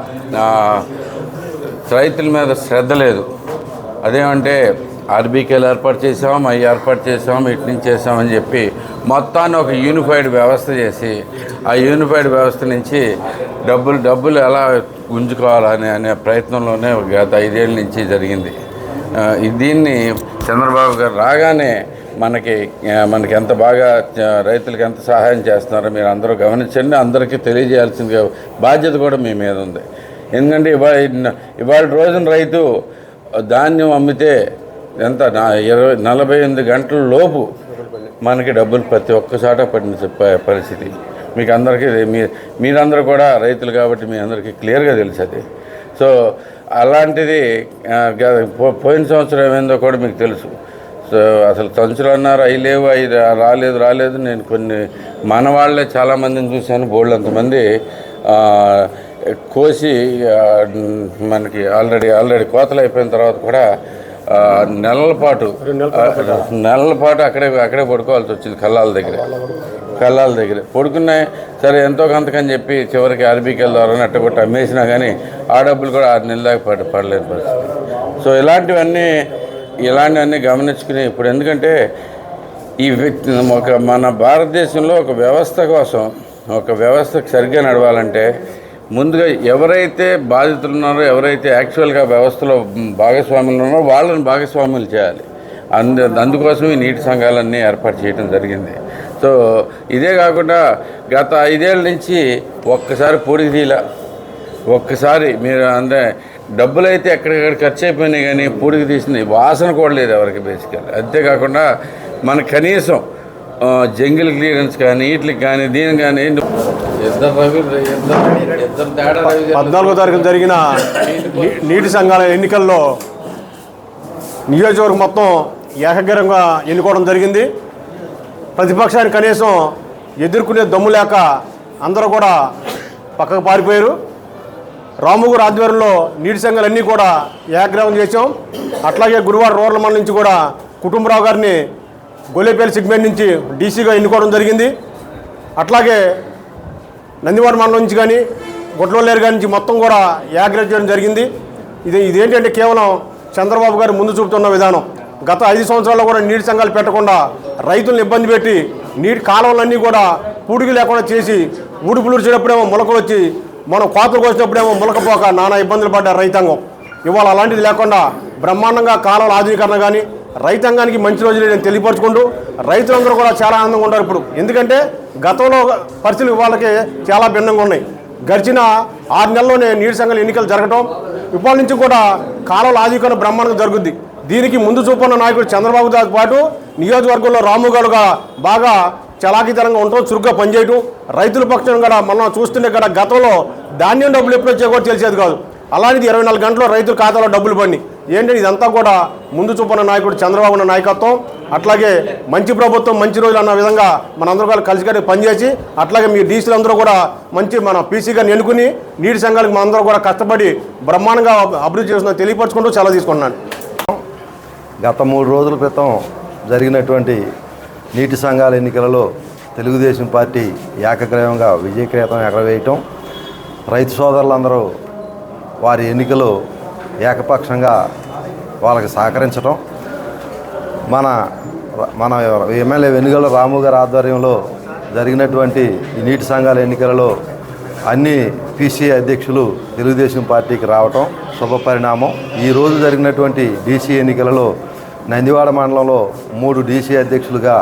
రైతుల మీద శ్రద్ధ లేదు. అదేమంటే ఆర్బీకేలు ఏర్పాటు చేసాం, అవి ఏర్పాటు చేసాం, ఇటు నుంచి చేసామని చెప్పి మొత్తాన్ని ఒక యూనిఫైడ్ వ్యవస్థ చేసి ఆ యూనిఫైడ్ వ్యవస్థ నుంచి డబ్బులు ఎలా గుంజుకోవాలని అనే ప్రయత్నంలోనే గత 5 ఏళ్ళ నుంచి జరిగింది. దీన్ని చంద్రబాబు గారు రాగానే మనకి ఎంత బాగా రైతులకు ఎంత సహాయం చేస్తున్నారో మీరు అందరూ గమనించండి. అందరికీ తెలియజేయాల్సిన బాధ్యత కూడా మీ మీద ఉంది. ఎందుకంటే ఇవాళ రోజున రైతు ధాన్యం అమ్మితే ఎంత 48 గంటల లోపు మనకి డబ్బులు ప్రతి ఒక్కసాట పడిన పరిస్థితి మీకు అందరికీ మీరందరూ కూడా రైతులు కాబట్టి మీ అందరికీ క్లియర్గా తెలుసు అది. సో అలాంటిది పోయిన సంవత్సరం ఏమైందో కూడా మీకు తెలుసు. సో అసలు సంచులు అన్నారు, అవి లేవు, అవి రాలేదు. నేను కొన్ని మన వాళ్ళే చాలామందిని చూశాను. బోల్డంతమంది కోసి మనకి ఆల్రెడీ కోతలు అయిపోయిన తర్వాత కూడా నెలల పాటు అక్కడే పడుకోవాల్సి వచ్చింది. కల్లాల దగ్గర పడుకున్నాయి. సరే ఎంతో కొంతకని చెప్పి చివరికి ఆర్బీకేల ద్వారా అట్టగొట్టి అమ్మేసినా కానీ ఆ డబ్బులు కూడా 6 నెలల దాకా పడలేని పరిస్థితి. సో ఇలాంటివన్నీ గమనించుకుని ఇప్పుడు ఎందుకంటే మన భారతదేశంలో ఒక వ్యవస్థకు సరిగ్గా నడవాలంటే ముందుగా ఎవరైతే బాధితులు ఉన్నారో, ఎవరైతే యాక్చువల్గా వ్యవస్థలో భాగస్వాములు ఉన్నారో వాళ్ళని భాగస్వాములు చేయాలి. అందుకోసం ఈ నీటి సంఘాలన్నీ ఏర్పాటు చేయడం జరిగింది. సో ఇదే కాకుండా గత 5 ఏళ్ళ నుంచి ఒక్కసారి పొడికి తీలా, ఒక్కసారి మీరు అంటే డబ్బులు అయితే ఎక్కడికక్కడ ఖర్చు అయిపోయినాయి కానీ పూడికి తీసింది వాసన కూడా లేదు ఎవరికి బేసికల్. అంతేకాకుండా మనకు కనీసం జంగిల్ క్లియరెన్స్ కానీ వీటికి కానీ దీనికి కానీ 14వ తారీఖున జరిగిన నీటి సంఘాల ఎన్నికల్లో నియోజకవర్గం మొత్తం ఏకగ్రీవంగా ఎన్నుకోవడం జరిగింది. ప్రతిపక్షానికి కనీసం ఎదుర్కొనే దమ్ము లేక అందరూ కూడా పక్కకు పారిపోయారు. రాముగారు ఆధ్వర్యంలో నీటి సంఘాలన్నీ కూడా ఏకగ్రీవం చేసాం. అట్లాగే గురువారం రూరల్ మండలం నుంచి కూడా కుటుంబరావు గారిని గొల్లేపల్లి సెగ్మెంట్ నుంచి డీసీగా ఎన్నుకోవడం జరిగింది. అట్లాగే నందివాడ మండలం నుంచి కానీ గొడ్లవల్లేరు గారి నుంచి మొత్తం కూడా ఏకగ్రీవం చేయడం జరిగింది. ఇదేంటంటే కేవలం చంద్రబాబు గారు ముందు చూపుతున్న విధానం. గత 5 సంవత్సరాల్లో కూడా నీటి సంఘాలు పెట్టకుండా రైతులను ఇబ్బంది పెట్టి నీటి కాలువలన్నీ కూడా పూడికి లేకుండా చేసి ఊడిపులు వచ్చేటప్పుడేమో మొలకలు వచ్చి మనం కోతలు కోసినప్పుడేమో మొలకపోక నానా ఇబ్బందులు పడ్డారు రైతాంగం. ఇవాళ అలాంటిది లేకుండా బ్రహ్మాండంగా కాలువల ఆధునీకరణ కానీ రైతాంగానికి మంచి రోజులు నేను తెలియపరచుకుంటూ రైతులందరూ కూడా చాలా ఆనందంగా ఉంటారు ఇప్పుడు. ఎందుకంటే గతంలో పరిస్థితులు వాళ్ళకి చాలా భిన్నంగా ఉన్నాయి. గడిచిన 6 నెలల్లోనే నీటి సంఘాల ఎన్నికలు జరగటం, ఇవాళ నుంచి కూడా కాలువల ఆధునీకరణ బ్రహ్మాండంగా జరుగుద్ది. దీనికి ముందు చూపున్న నాయకుడు చంద్రబాబుతో పాటు నియోజకవర్గంలో రాముగారుగా బాగా చలాకీతనంగా ఉండటం, చురుగ్గా పనిచేయటం, రైతుల పక్షం కూడా మనం చూస్తుంటే కూడా గతంలో ధాన్యం డబ్బులు ఎప్పుడు వచ్చాయో కూడా తెలిసేది కాదు. అలాంటిది 24 గంటల్లో రైతుల ఖాతాలో డబ్బులు పడి ఏంటంటే ఇదంతా కూడా ముందు చూపున్న నాయకుడు చంద్రబాబు నాయకత్వం. అట్లాగే మంచి ప్రభుత్వం మంచి రోజులు అన్న విధంగా మనందరూ కూడా కలిసికట్టి పనిచేసి అట్లాగే మీ డీసీలు అందరూ కూడా మంచి మన పీసీగా ఎన్నుకుని నీటి సంఘాలకు మనందరూ కూడా కష్టపడి బ్రహ్మాండంగా అభివృద్ధి చేస్తుందో తెలియపరచుకుంటూ చాలా తీసుకున్నాను. గత 3 రోజుల క్రితం జరిగినటువంటి నీటి సంఘాల ఎన్నికలలో తెలుగుదేశం పార్టీ ఏకగ్రీవంగా విజయకేతం ఎగరవేయటం, రైతు సోదరులందరూ వారి ఎన్నికలు ఏకపక్షంగా వాళ్ళకి సహకరించడం, మన ఎమ్మెల్యే వెనుగల రాము గారి ఆధ్వర్యంలో జరిగినటువంటి ఈ నీటి సంఘాల ఎన్నికలలో అన్ని పీసీ అధ్యక్షులు తెలుగుదేశం పార్టీకి రావటం శుభపరిణామం. ఈరోజు జరిగినటువంటి డీసీ ఎన్నికలలో నందివాడ మండలంలో 3 డీసీ అధ్యక్షులుగా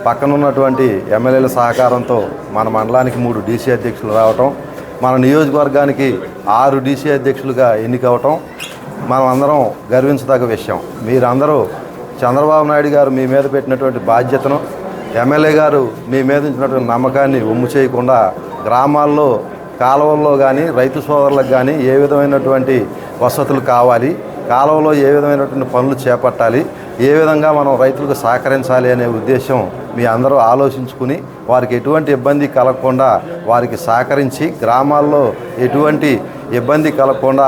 పక్కనున్నటువంటి ఎమ్మెల్యేల సహకారంతో మన మండలానికి 3 డీసీ అధ్యక్షులు రావటం, మన నియోజకవర్గానికి 6 డీసీ అధ్యక్షులుగా ఎన్నికవటం మనం అందరం గర్వించదగ్గ విషయం. మీరందరూ చంద్రబాబు నాయుడు గారు మీ మీద పెట్టినటువంటి బాధ్యతను, ఎమ్మెల్యే గారు మీ మీద ఉంచినటువంటి నమ్మకాన్ని ఒమ్ము చేయకుండా గ్రామాల్లో కాలువల్లో కానీ రైతు సోదరులకు కానీ ఏ విధమైనటువంటి వసతులు కావాలి, కాలువలో ఏ విధమైనటువంటి పనులు చేపట్టాలి, ఏ విధంగా మనం రైతులకు సహకరించాలి అనే ఉద్దేశం మీ అందరూ ఆలోచించుకుని వారికి ఎటువంటి ఇబ్బంది కలగకుండా వారికి సహకరించి గ్రామాల్లో ఎటువంటి ఇబ్బంది కలగకుండా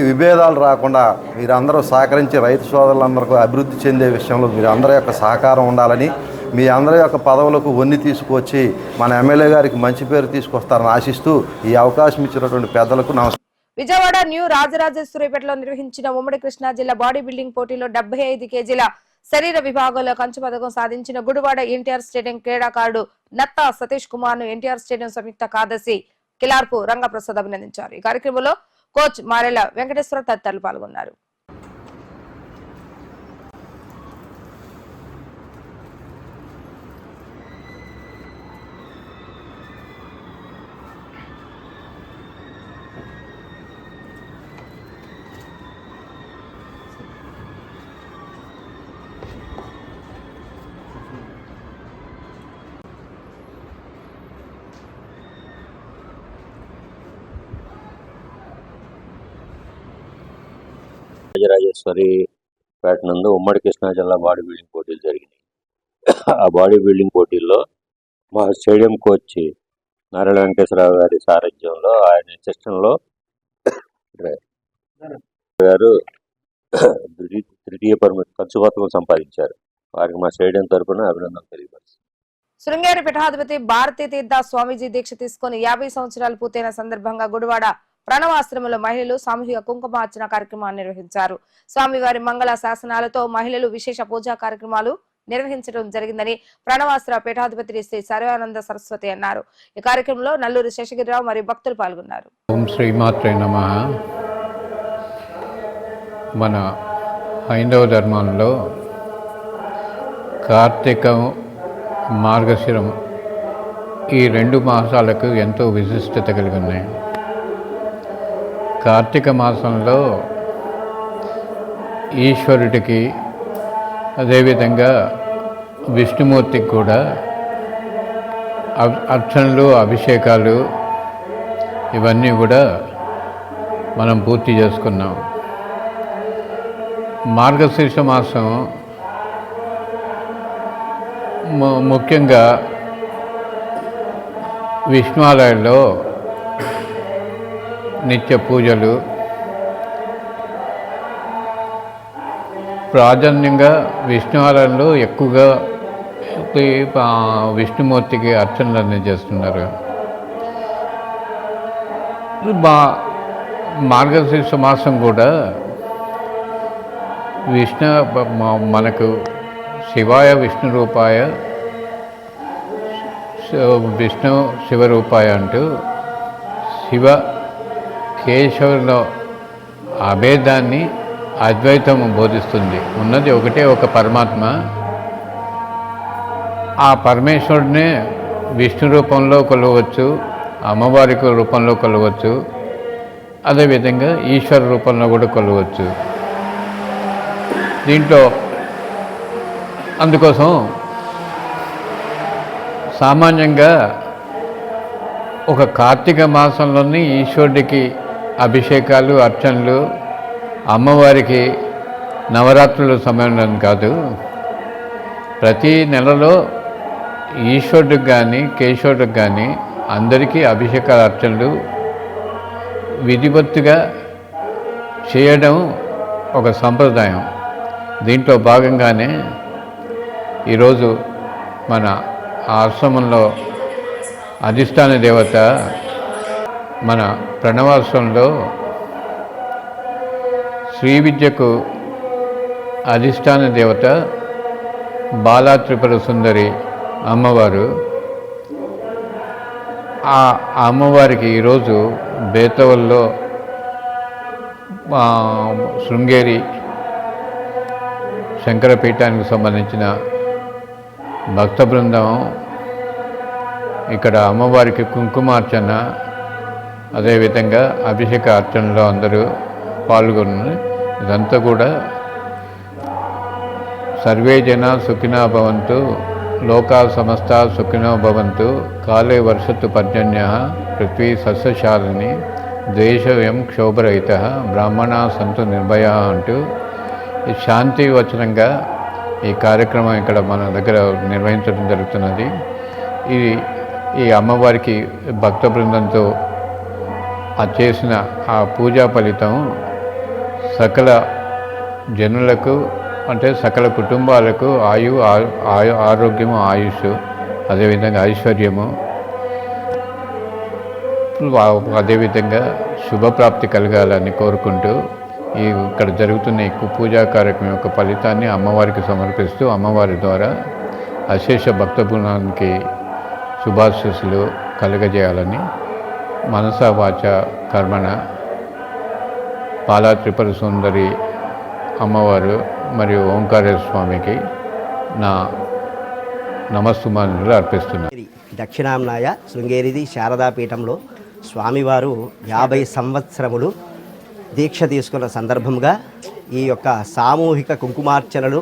విభేదాలు రాకుండా మీరందరూ సహకరించి రైతు సోదరులందరికీ అభివృద్ధి చెందే విషయంలో మీరందరి యొక్క సహకారం ఉండాలని, మీ అందరి యొక్క పదవులకు వన్ని తీసుకొచ్చి మన ఎమ్మెల్యే గారికి మంచి పేరు తీసుకొస్తారని ఆశిస్తూ ఈ అవకాశం ఇచ్చినటువంటి పెద్దలకు నమస్కారం. విజయవాడ న్యూ రాజరాజేశ్వరిపేటలో నిర్వహించిన ఉమ్మడి కృష్ణా జిల్లా బాడీ బిల్డింగ్ పోటీలో 75 కేజీల శరీర విభాగంలో కంచు పథకం సాధించిన గుడివాడ ఎన్టీఆర్ స్టేడియం క్రీడాకారుడు నత్తా సతీష్ కుమార్ ను ఎన్టీఆర్ స్టేడియం సంయుక్త కార్యదర్శి కిలార్పు రంగప్రసాద్ అభినందించారు. ఈ కార్యక్రమంలో కోచ్ మారెల వెంకటేశ్వర తదితరులు పాల్గొన్నారు. రాజరాజేశ్వరి పేట నందు ఉమ్మడి కృష్ణా జిల్లా బాడీ బిల్డింగ్ పోటీలు జరిగినాయి. ఆ బాడీ బిల్డింగ్ పోటీల్లో మా స్టేడియం కోచ్ నారాయణ వెంకటేశ్వరరావు గారి సారథ్యంలో ఆయన శిక్షణలో గారు తృతీయ కంచు పథకం సంపాదించారు. వారికి మా స్టేడియం తరఫున అభినందనలు తెలియపరుస్తారు. శృంగేరి పీఠాధిపతి భారతీ తీర్థ స్వామీజీ దీక్ష తీసుకుని 50 సంవత్సరాలు పూర్తయిన సందర్భంగా గుడివాడ ప్రణవాశ్రమంలో మహిళలు సామూహిక కుంకుమార్చన కార్యక్రమాన్ని నిర్వహించారు. స్వామివారి మంగళ శాసనాలతో మహిళలు విశేష పూజా కార్యక్రమాలు నిర్వహించడం జరిగిందని ప్రణవాశ్ర పీఠాధిపతి శ్రీ సర్వానంద సరస్వతి అన్నారు. ఈ కార్యక్రమంలో నల్లూరి శేషగిరిరావు మరియు భక్తులు పాల్గొన్నారు. ఓం శ్రీమాత్రే నమః. మన హైందవ ధర్మంలో కార్తీకం, మార్గశిరం ఈ 2 మాసాలకు ఎంతో విశిష్టత కలిగి ఉన్నాయి. కార్తీక మాసంలో ఈశ్వరుడికి అదేవిధంగా విష్ణుమూర్తికి కూడా అర్చనలు, అభిషేకాలు ఇవన్నీ కూడా మనం పూర్తి చేసుకున్నాం. మార్గశీర్ష మాసం ముఖ్యంగా విష్ణు ఆలయాల్లో నిత్య పూజలు, ప్రాధాన్యంగా విష్ణు ఆలయంలో ఎక్కువగా విష్ణుమూర్తికి అర్చనలు అన్నీ చేస్తున్నారు. మార్గశీర్ష మాసం కూడా మనకు శివాయ విష్ణు రూపాయ, విష్ణు శివరూపాయ అంటూ శివ కేశవుల అభేదాన్ని అద్వైతం బోధిస్తుంది. ఉన్నది ఒకటే ఒక పరమాత్మ. ఆ పరమేశ్వరుడినే విష్ణు రూపంలో కొలవచ్చు, అమ్మవారి రూపంలో కొలవచ్చు, అదేవిధంగా ఈశ్వర రూపంలో కూడా కొలవచ్చు. దీంట్లో అందుకోసం సామాన్యంగా ఒక కార్తీక మాసంలోని ఈశ్వరుడికి అభిషేకాలు, అర్చనలు, అమ్మవారికి నవరాత్రుల సమయం కాదు, ప్రతి నెలలో ఈశ్వరుడికి కానీ కేశవుడికి కానీ అందరికీ అభిషేకాలు, అర్చనలు విధివత్తుగా చేయడం ఒక సంప్రదాయం. దీంట్లో భాగంగానే ఈరోజు మన ఆశ్రమంలో అధిష్టాన దేవత మన ప్రణవాశ్రమంలో శ్రీ విద్యకు అధిష్టాన దేవత బాలా త్రిపుర సుందరి అమ్మవారు. ఆ అమ్మవారికి ఈరోజు బేతవల్లో శృంగేరి శంకరపీఠానికి సంబంధించిన భక్త బృందం ఇక్కడ అమ్మవారికి కుంకుమార్చన, అదేవిధంగా అభిషేక అర్చనలో అందరూ పాల్గొని ఇదంతా కూడా సర్వే జన సుఖినో భవంతు, లోకా సమస్త సుఖినో భవంతు, కాలే వర్షతు పర్జన్యః, పృథ్వీ సస్యశాలిని, దేశవ్యం క్షోభరహిత, బ్రాహ్మణా సంతు నిర్భయ అంటూ ఈ శాంతి వచనంగా ఈ కార్యక్రమం ఇక్కడ మన దగ్గర నిర్వహించడం జరుగుతున్నది. ఈ అమ్మవారికి భక్త బృందంతో చేసిన ఆ పూజా ఫలితం సకల జనులకు, అంటే సకల కుటుంబాలకు ఆరోగ్యము, ఆయుష్, అదేవిధంగా ఐశ్వర్యము, అదేవిధంగా శుభప్రాప్తి కలగాలని కోరుకుంటూ ఇక్కడ జరుగుతున్న ఈ పూజా కార్యక్రమం యొక్క ఫలితాన్ని అమ్మవారికి సమర్పిస్తూ అమ్మవారి ద్వారా అశేష భక్తబృందానికి శుభాశీస్సులు కలగజేయాలని మనసా వాచ కర్మణ బాలా త్రిపుర సుందరి అమ్మవారు మరియు ఓంకారేశ్వర స్వామికి నా నమస్సుమానులు అర్పిస్తున్నాను. దక్షిణాంనాయ శృంగేరిది శారదాపీఠంలో స్వామివారు 50 సంవత్సరములు దీక్ష తీసుకున్న సందర్భంగా ఈ యొక్క సామూహిక కుంకుమార్చనలు,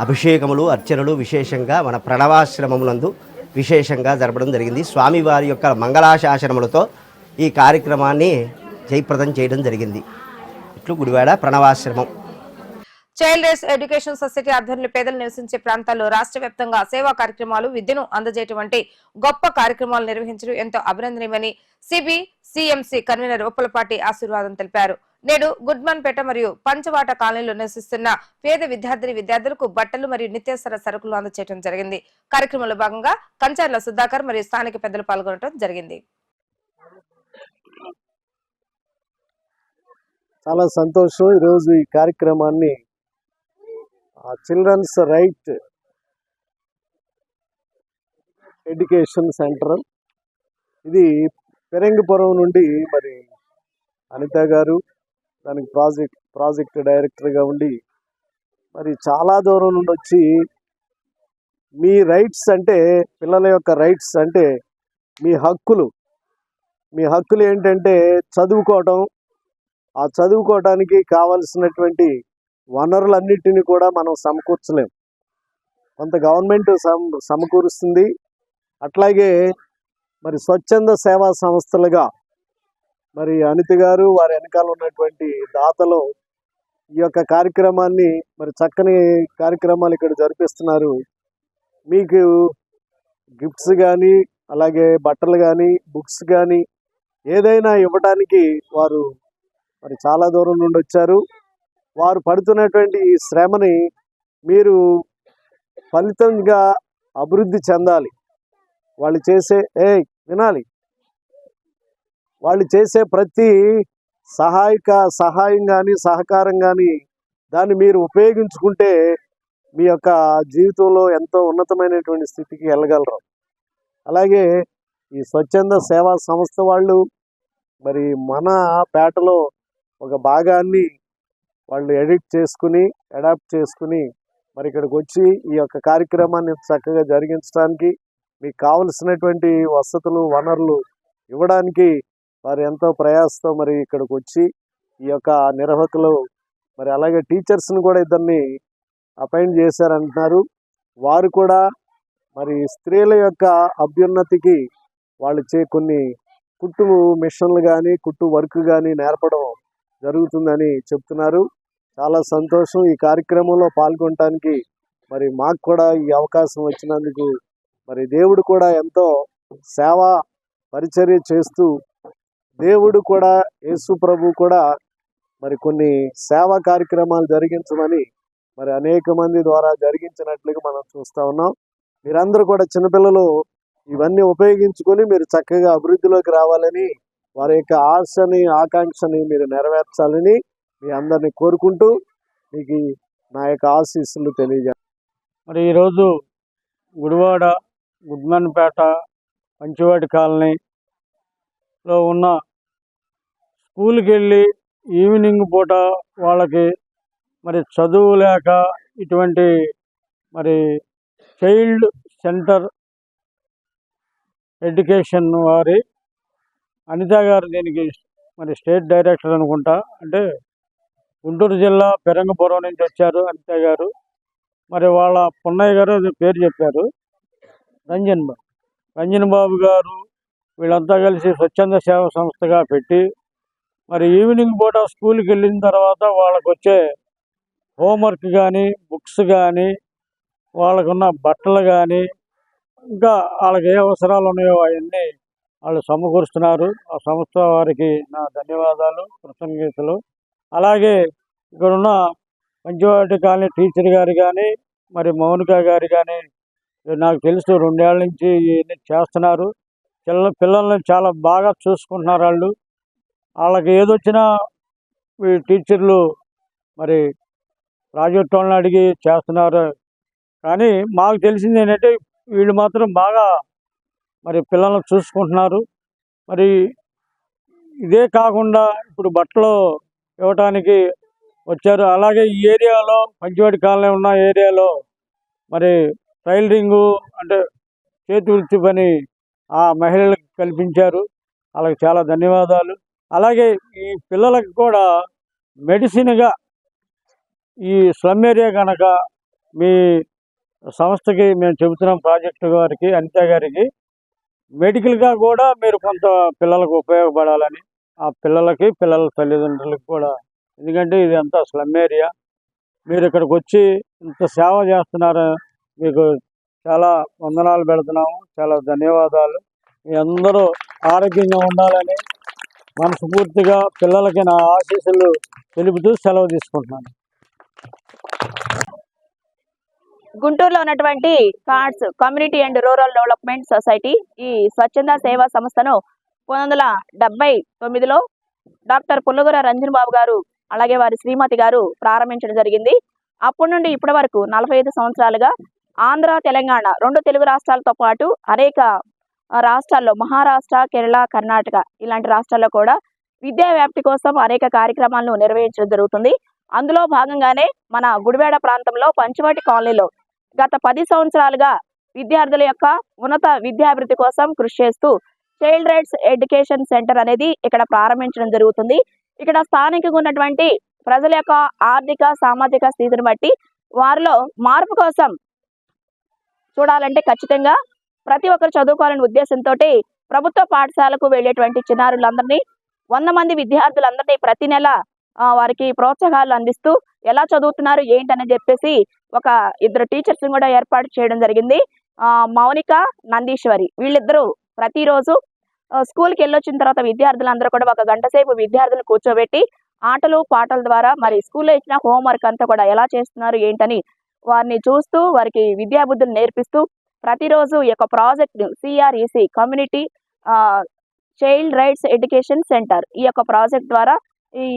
అభిషేకములు, అర్చనలు విశేషంగా మన ప్రణవాశ్రమములందు విశేషంగా జరపడం జరిగింది. స్వామివారి యొక్క మంగళాశాసనములతో ఈ కార్యక్రమాన్ని జయప్రదం చేయడం జరిగింది. ఇట్లు Gudivada Pranavashramam. Child rights education society ఆధ్వర్యంలో పేదలు నివసించే ప్రాంతాల్లో రాష్ట్ర వ్యాప్తంగా సేవా కార్యక్రమాలు, విద్యను అందజేయటం వంటి గొప్ప కార్యక్రమాలు నిర్వహించడం ఎంతో అభినందనీయమని సిబిసిఎంసి కన్వీనర్ ఉప్పలపాటి ఆశీర్వాదం తెలిపారు. నేడు గుడ్మన్పేట మరియు పంచవాట కాలనీలో నివసిస్తున్న పేద విద్యార్థులకు బట్టలు మరియు నిత్యావసర సరుకులు అందజేయడం జరిగింది. కార్యక్రమంలో భాగంగా కంచర్ల సుధాకర్ మరియు స్థానిక పెద్దలు పాల్గొనడం జరిగింది. చాలా సంతోషం. ఈరోజు ఈ కార్యక్రమాన్ని చిల్డ్రన్స్ రైట్ ఎడ్యుకేషన్ సెంటర్, ఇది పెరంగిపురం నుండి మరి అనిత గారు దానికి ప్రాజెక్ట్ డైరెక్టర్గా ఉండి మరి చాలా దూరం నుండి వచ్చి మీ రైట్స్ అంటే, పిల్లల యొక్క రైట్స్ అంటే మీ హక్కులు ఏంటంటే చదువుకోవటం, ఆ చదువుకోవడానికి కావలసినటువంటి వనరులన్నిటిని కూడా మనం సమకూర్చలేం. కొంత గవర్నమెంట్ సమకూరుస్తుంది. అట్లాగే మరి స్వచ్ఛంద సేవా సంస్థలుగా మరి అనిత గారు వారి వెనకాల ఉన్నటువంటి దాతలు ఈ యొక్క కార్యక్రమాన్ని మరి చక్కని కార్యక్రమాలు ఇక్కడ జరిపిస్తున్నారు. మీకు గిఫ్ట్స్ కానీ, అలాగే బట్టలు కానీ, బుక్స్ కానీ ఏదైనా ఇవ్వడానికి వారు మరి చాలా దూరం నుండి వచ్చారు. వారు పడుతున్నటువంటి ఈ శ్రమని మీరు ఫలితంగా అభివృద్ధి చెందాలి. వాళ్ళు చేసే వాళ్ళు చేసే ప్రతి సహాయం కానీ, సహకారం కానీ దాన్ని మీరు ఉపయోగించుకుంటే మీ యొక్క జీవితంలో ఎంతో ఉన్నతమైనటువంటి స్థితికి వెళ్ళగలరు. అలాగే ఈ స్వచ్ఛంద సేవా సంస్థ వాళ్ళు మరి మన పేటలో ఒక భాగాన్ని వాళ్ళు అడాప్ట్ చేసుకుని మరి ఇక్కడికి వచ్చి ఈ యొక్క కార్యక్రమాన్ని చక్కగా జరిగించడానికి, మీకు కావలసినటువంటి వసతులు, వనరులు ఇవ్వడానికి వారు ఎంతో ప్రయాసతో మరి ఇక్కడికి వచ్చి ఈ యొక్క నిర్వాహకులు మరి అలాగే టీచర్స్ని కూడా ఇద్దరిని అపాయింట్ చేశారంటున్నారు. వారు కూడా మరి స్త్రీల యొక్క అభ్యున్నతికి వాళ్ళు కొన్ని కుట్టు మిషన్లు కానీ, కుట్టు వర్క్ కానీ నేర్పడం జరుగుతుందని చెప్తున్నారు. చాలా సంతోషం. ఈ కార్యక్రమంలో పాల్గొనడానికి మరి మాకు కూడా ఈ అవకాశం వచ్చినందుకు మరి దేవుడు కూడా ఎంతో సేవా పరిచర్య చేస్తూ, దేవుడు కూడా యేసు ప్రభు కూడా మరి కొన్ని సేవా కార్యక్రమాలు జరిగించమని మరి అనేక మంది ద్వారా జరిగించినట్లుగా మనం చూస్తూ ఉన్నాం. మీరందరూ కూడా చిన్నపిల్లలు ఇవన్నీ ఉపయోగించుకొని మీరు చక్కగా అభివృద్ధిలోకి రావాలని, వారి యొక్క ఆశని, ఆకాంక్షని మీరు నెరవేర్చాలని మీ అందరినీ కోరుకుంటూ మీకు నా యొక్క ఆశీస్సులు తెలియజేస్తాను. మరి ఈరోజు గుడివాడ, గుడ్మన్పేట, పంచవాటి కాలనీలో ఉన్న స్కూల్కి వెళ్ళి ఈవినింగ్ పూట వాళ్ళకి మరి చదువు లేక ఇటువంటి మరి చైల్డ్ సెంటర్ ఎడ్యుకేషన్ వారి అనిత గారు దీనికి మరి స్టేట్ డైరెక్టర్ అనుకుంటా. అంటే గుంటూరు జిల్లా పెరంగపురం నుంచి వచ్చారు అనిత గారు. మరి వాళ్ళ పున్నయ్య గారు పేరు చెప్పారు, రంజన్ బాబు గారు. వీళ్ళంతా కలిసి స్వచ్ఛంద సేవా సంస్థగా పెట్టి మరి ఈవినింగ్ పూట స్కూల్కి వెళ్ళిన తర్వాత వాళ్ళకు వచ్చే హోంవర్క్ కానీ, బుక్స్ కానీ, వాళ్ళకున్న బట్టలు కానీ, ఇంకా వాళ్ళకి ఏ అవసరాలు ఉన్నాయో అవన్నీ వాళ్ళు సమకూరుస్తున్నారు. ఆ సంస్థ వారికి నా ధన్యవాదాలు, కృతజ్ఞతలు. అలాగే ఇక్కడున్న పంచవాటి కాలనీ టీచర్ గారు కానీ, మరి మౌనిక గారు కానీ నాకు తెలుసు 2 ఏళ్ల నుంచి ఇవన్నీ చేస్తున్నారు. పిల్లల్ని చాలా బాగా చూసుకుంటున్నారు. వాళ్ళు వాళ్ళకి ఏదొచ్చినా ఈ టీచర్లు మరి ప్రాజెక్ట్ వాళ్ళని అడిగి చేస్తున్నారు. కానీ మాకు తెలిసింది ఏంటంటే వీళ్ళు మాత్రం బాగా మరి పిల్లలను చూసుకుంటున్నారు. మరి ఇదే కాకుండా ఇప్పుడు బట్టలు ఇవ్వటానికి వచ్చారు. అలాగే ఈ ఏరియాలో పంచవాడి కాలనీ ఉన్న ఏరియాలో మరి టైలరింగు అంటే చేతి వృత్తి పని ఆ మహిళలకు కల్పించారు. వాళ్ళకి చాలా ధన్యవాదాలు. అలాగే ఈ పిల్లలకు కూడా మెడిసిన్గా ఈ స్లమ్ ఏరియా కనుక మీ సంస్థకి మేము చెబుతున్నాం, ప్రాజెక్టు గారికి, అనిత గారికి, మెడికల్గా కూడా మీరు కొంత పిల్లలకు ఉపయోగపడాలని, ఆ పిల్లలకి పిల్లల తల్లిదండ్రులకు కూడా. ఎందుకంటే ఇది అంతా స్లమ్ ఏరియా. మీరు ఇక్కడికి వచ్చి ఇంత సేవ చేస్తున్నారు, మీకు చాలా వందనాలు పెడుతున్నాము. చాలా ధన్యవాదాలు. మీ అందరూ ఆరోగ్యంగా ఉండాలని మనస్ఫూర్తిగా పిల్లలకి నా ఆశీస్సులు తెలుపుతూ సెలవు తీసుకుంటున్నాను. గుంటూరులో ఉన్నటువంటి cards community and rural development society ఈ స్వచ్ఛంద సేవా సంస్థను 1979లో డాక్టర్ పుల్లగుర రంజన్ బాబు గారు అలాగే వారి శ్రీమతి గారు ప్రారంభించడం జరిగింది. అప్పటి నుండి ఇప్పటి వరకు 45 సంవత్సరాలుగా ఆంధ్ర, తెలంగాణ 2 తెలుగు రాష్ట్రాలతో పాటు అనేక రాష్ట్రాల్లో మహారాష్ట్ర, కేరళ, కర్ణాటక ఇలాంటి రాష్ట్రాల్లో కూడా విద్యా వ్యాప్తి కోసం అనేక కార్యక్రమాలను నిర్వహించడం జరుగుతుంది. అందులో భాగంగానే మన గుడివాడ ప్రాంతంలో పంచవటి కాలనీలో గత 10 సంవత్సరాలుగా విద్యార్థుల యొక్క ఉన్నత విద్యాభివృద్ధి కోసం కృషి చేస్తూ చైల్డ్ రైట్స్ ఎడ్యుకేషన్ సెంటర్ అనేది ఇక్కడ ప్రారంభించడం జరుగుతుంది. ఇక్కడ స్థానికంగా ఉన్నటువంటి ప్రజల యొక్క ఆర్థిక, సామాజిక స్థితిని బట్టి వారిలో మార్పు కోసం చూడాలంటే ఖచ్చితంగా ప్రతి ఒక్కరు చదువుకోవాలనే ఉద్దేశంతో ప్రభుత్వ పాఠశాలకు వెళ్ళేటువంటి చిన్నారులందరినీ 100 మంది విద్యార్థులందరినీ ప్రతి నెల వారికి ప్రోత్సాహాలు అందిస్తూ ఎలా చదువుతున్నారు ఏంటని చెప్పేసి ఒక 2 టీచర్స్ కూడా ఏర్పాటు చేయడం జరిగింది. మౌనిక, నందీశ్వరి వీళ్ళిద్దరూ ప్రతిరోజు స్కూల్కి వెళ్ళొచ్చిన తర్వాత విద్యార్థులందరూ కూడా 1 గంట సేపు విద్యార్థులను కూర్చోబెట్టి ఆటలు పాటల ద్వారా మరి స్కూల్లో ఇచ్చిన హోంవర్క్ అంతా కూడా ఎలా చేస్తున్నారు ఏంటని వారిని చూస్తూ వారికి విద్యాబుద్ధులు నేర్పిస్తూ ప్రతిరోజు ఈ యొక్క project CREC community child rights education centre ఈ యొక్క ప్రాజెక్ట్ ద్వారా ఈ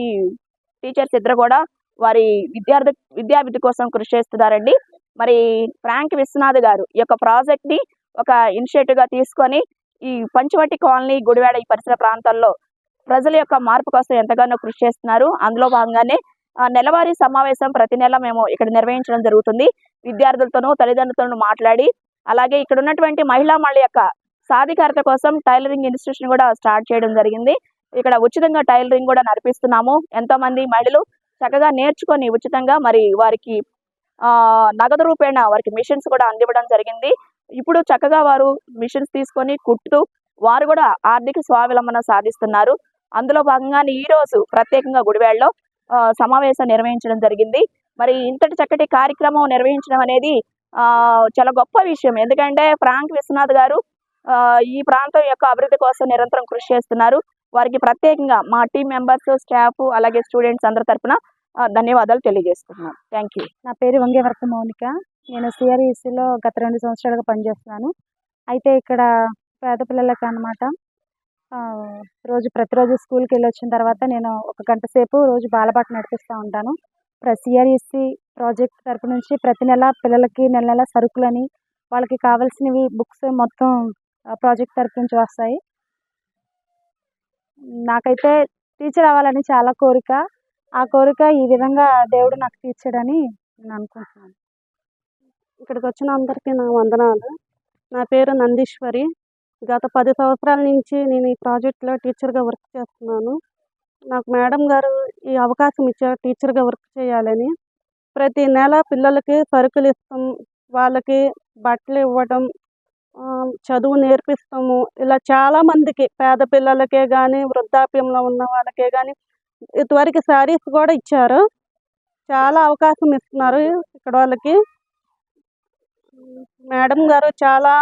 టీచర్స్ ఇద్దరు కూడా వారి విద్యాభివృద్ధి కోసం కృషి చేస్తున్నారండి. మరి ఫ్రాంక్ విశ్వనాథ్ గారు ఈ యొక్క ప్రాజెక్ట్ ని ఒక ఇనిషియేటివ్ గా తీసుకొని ఈ పంచవటి కాలనీ, గుడివాడ ఈ పరిసర ప్రాంతాల్లో ప్రజల యొక్క మార్పు కోసం ఎంతగానో కృషి చేస్తున్నారు. అందులో భాగంగానే నెలవారీ సమావేశం ప్రతి నెల మేము ఇక్కడ నిర్వహించడం జరుగుతుంది. విద్యార్థులతోనూ తల్లిదండ్రులతోనూ మాట్లాడి అలాగే ఇక్కడ ఉన్నటువంటి మహిళా మండలి యొక్క సాధికారత కోసం టైలరింగ్ ఇన్స్టిట్యూషన్ కూడా స్టార్ట్ చేయడం జరిగింది. ఇక్కడ ఉచితంగా టైలరింగ్ కూడా నడిపిస్తున్నాము. ఎంతో మంది మహిళలు చక్కగా నేర్చుకొని ఉచితంగా మరి వారికి నగదు రూపేణ వారికి మిషన్స్ కూడా అందివ్వడం జరిగింది. ఇప్పుడు చక్కగా వారు మిషన్స్ తీసుకొని కుట్టుతూ వారు కూడా ఆర్థిక స్వావలంబన సాధిస్తున్నారు. అందులో భాగంగానే ఈ రోజు ప్రత్యేకంగా గుడివాడలో సమావేశం నిర్వహించడం జరిగింది. మరి ఇంతటి చక్కటి కార్యక్రమం నిర్వహించడం అనేది చాలా గొప్ప విషయం. ఎందుకంటే ఫ్రాంక్ విశ్వనాథ్ గారు ఈ ప్రాంతం యొక్క అభివృద్ధి కోసం నిరంతరం కృషి చేస్తున్నారు. వారికి ప్రత్యేకంగా మా టీం మెంబర్స్, స్టాఫ్ అలాగే స్టూడెంట్స్ అందరి తరపున ధన్యవాదాలు తెలియజేస్తున్నాను. Thank you. నా పేరు వంగేవర్త మౌనిక. నేను CRECలో గత 2 సంవత్సరాలుగా పనిచేస్తున్నాను. అయితే ఇక్కడ పేద పిల్లలకి అన్నమాట ప్రతిరోజు స్కూల్కి వెళ్ళి వచ్చిన తర్వాత నేను 1 గంట సేపు రోజు బాలపాట నడిపిస్తూ ఉంటాను. CREC ప్రాజెక్ట్ తరపు నుంచి ప్రతి నెల పిల్లలకి నెల సరుకులని వాళ్ళకి కావాల్సినవి బుక్స్ మొత్తం ప్రాజెక్ట్ తరపు నుంచి వస్తాయి. నాకైతే టీచర్ అవ్వాలని చాలా కోరిక. ఆ కోరిక ఈ విధంగా దేవుడు నాకు తీర్చాడని నేను అనుకుంటున్నాను. ఇక్కడికి వచ్చిన అందరికీ నా వందనాలు. నా పేరు నందీశ్వరి. గత 10 సంవత్సరాల నుంచి నేను ఈ ప్రాజెక్ట్లో టీచర్గా వర్క్ చేస్తున్నాను. నాకు మేడం గారు ఈ అవకాశం ఇచ్చారు టీచర్గా వర్క్ చేయాలని. ప్రతి నెల పిల్లలకి సరుకులు ఇస్తాం, వాళ్ళకి బట్టలు ఇవ్వడం, చదువు నేర్పిస్తాము. ఇలా చాలామందికి పేద పిల్లలకే కానీ వృద్ధాప్యంలో ఉన్న వాళ్ళకే కానీ ఇంతవరకు శారీస్ కూడా ఇచ్చారు. చాలా అవకాశం ఇస్తున్నారు ఇక్కడ వాళ్ళకి. మేడం గారు చాలా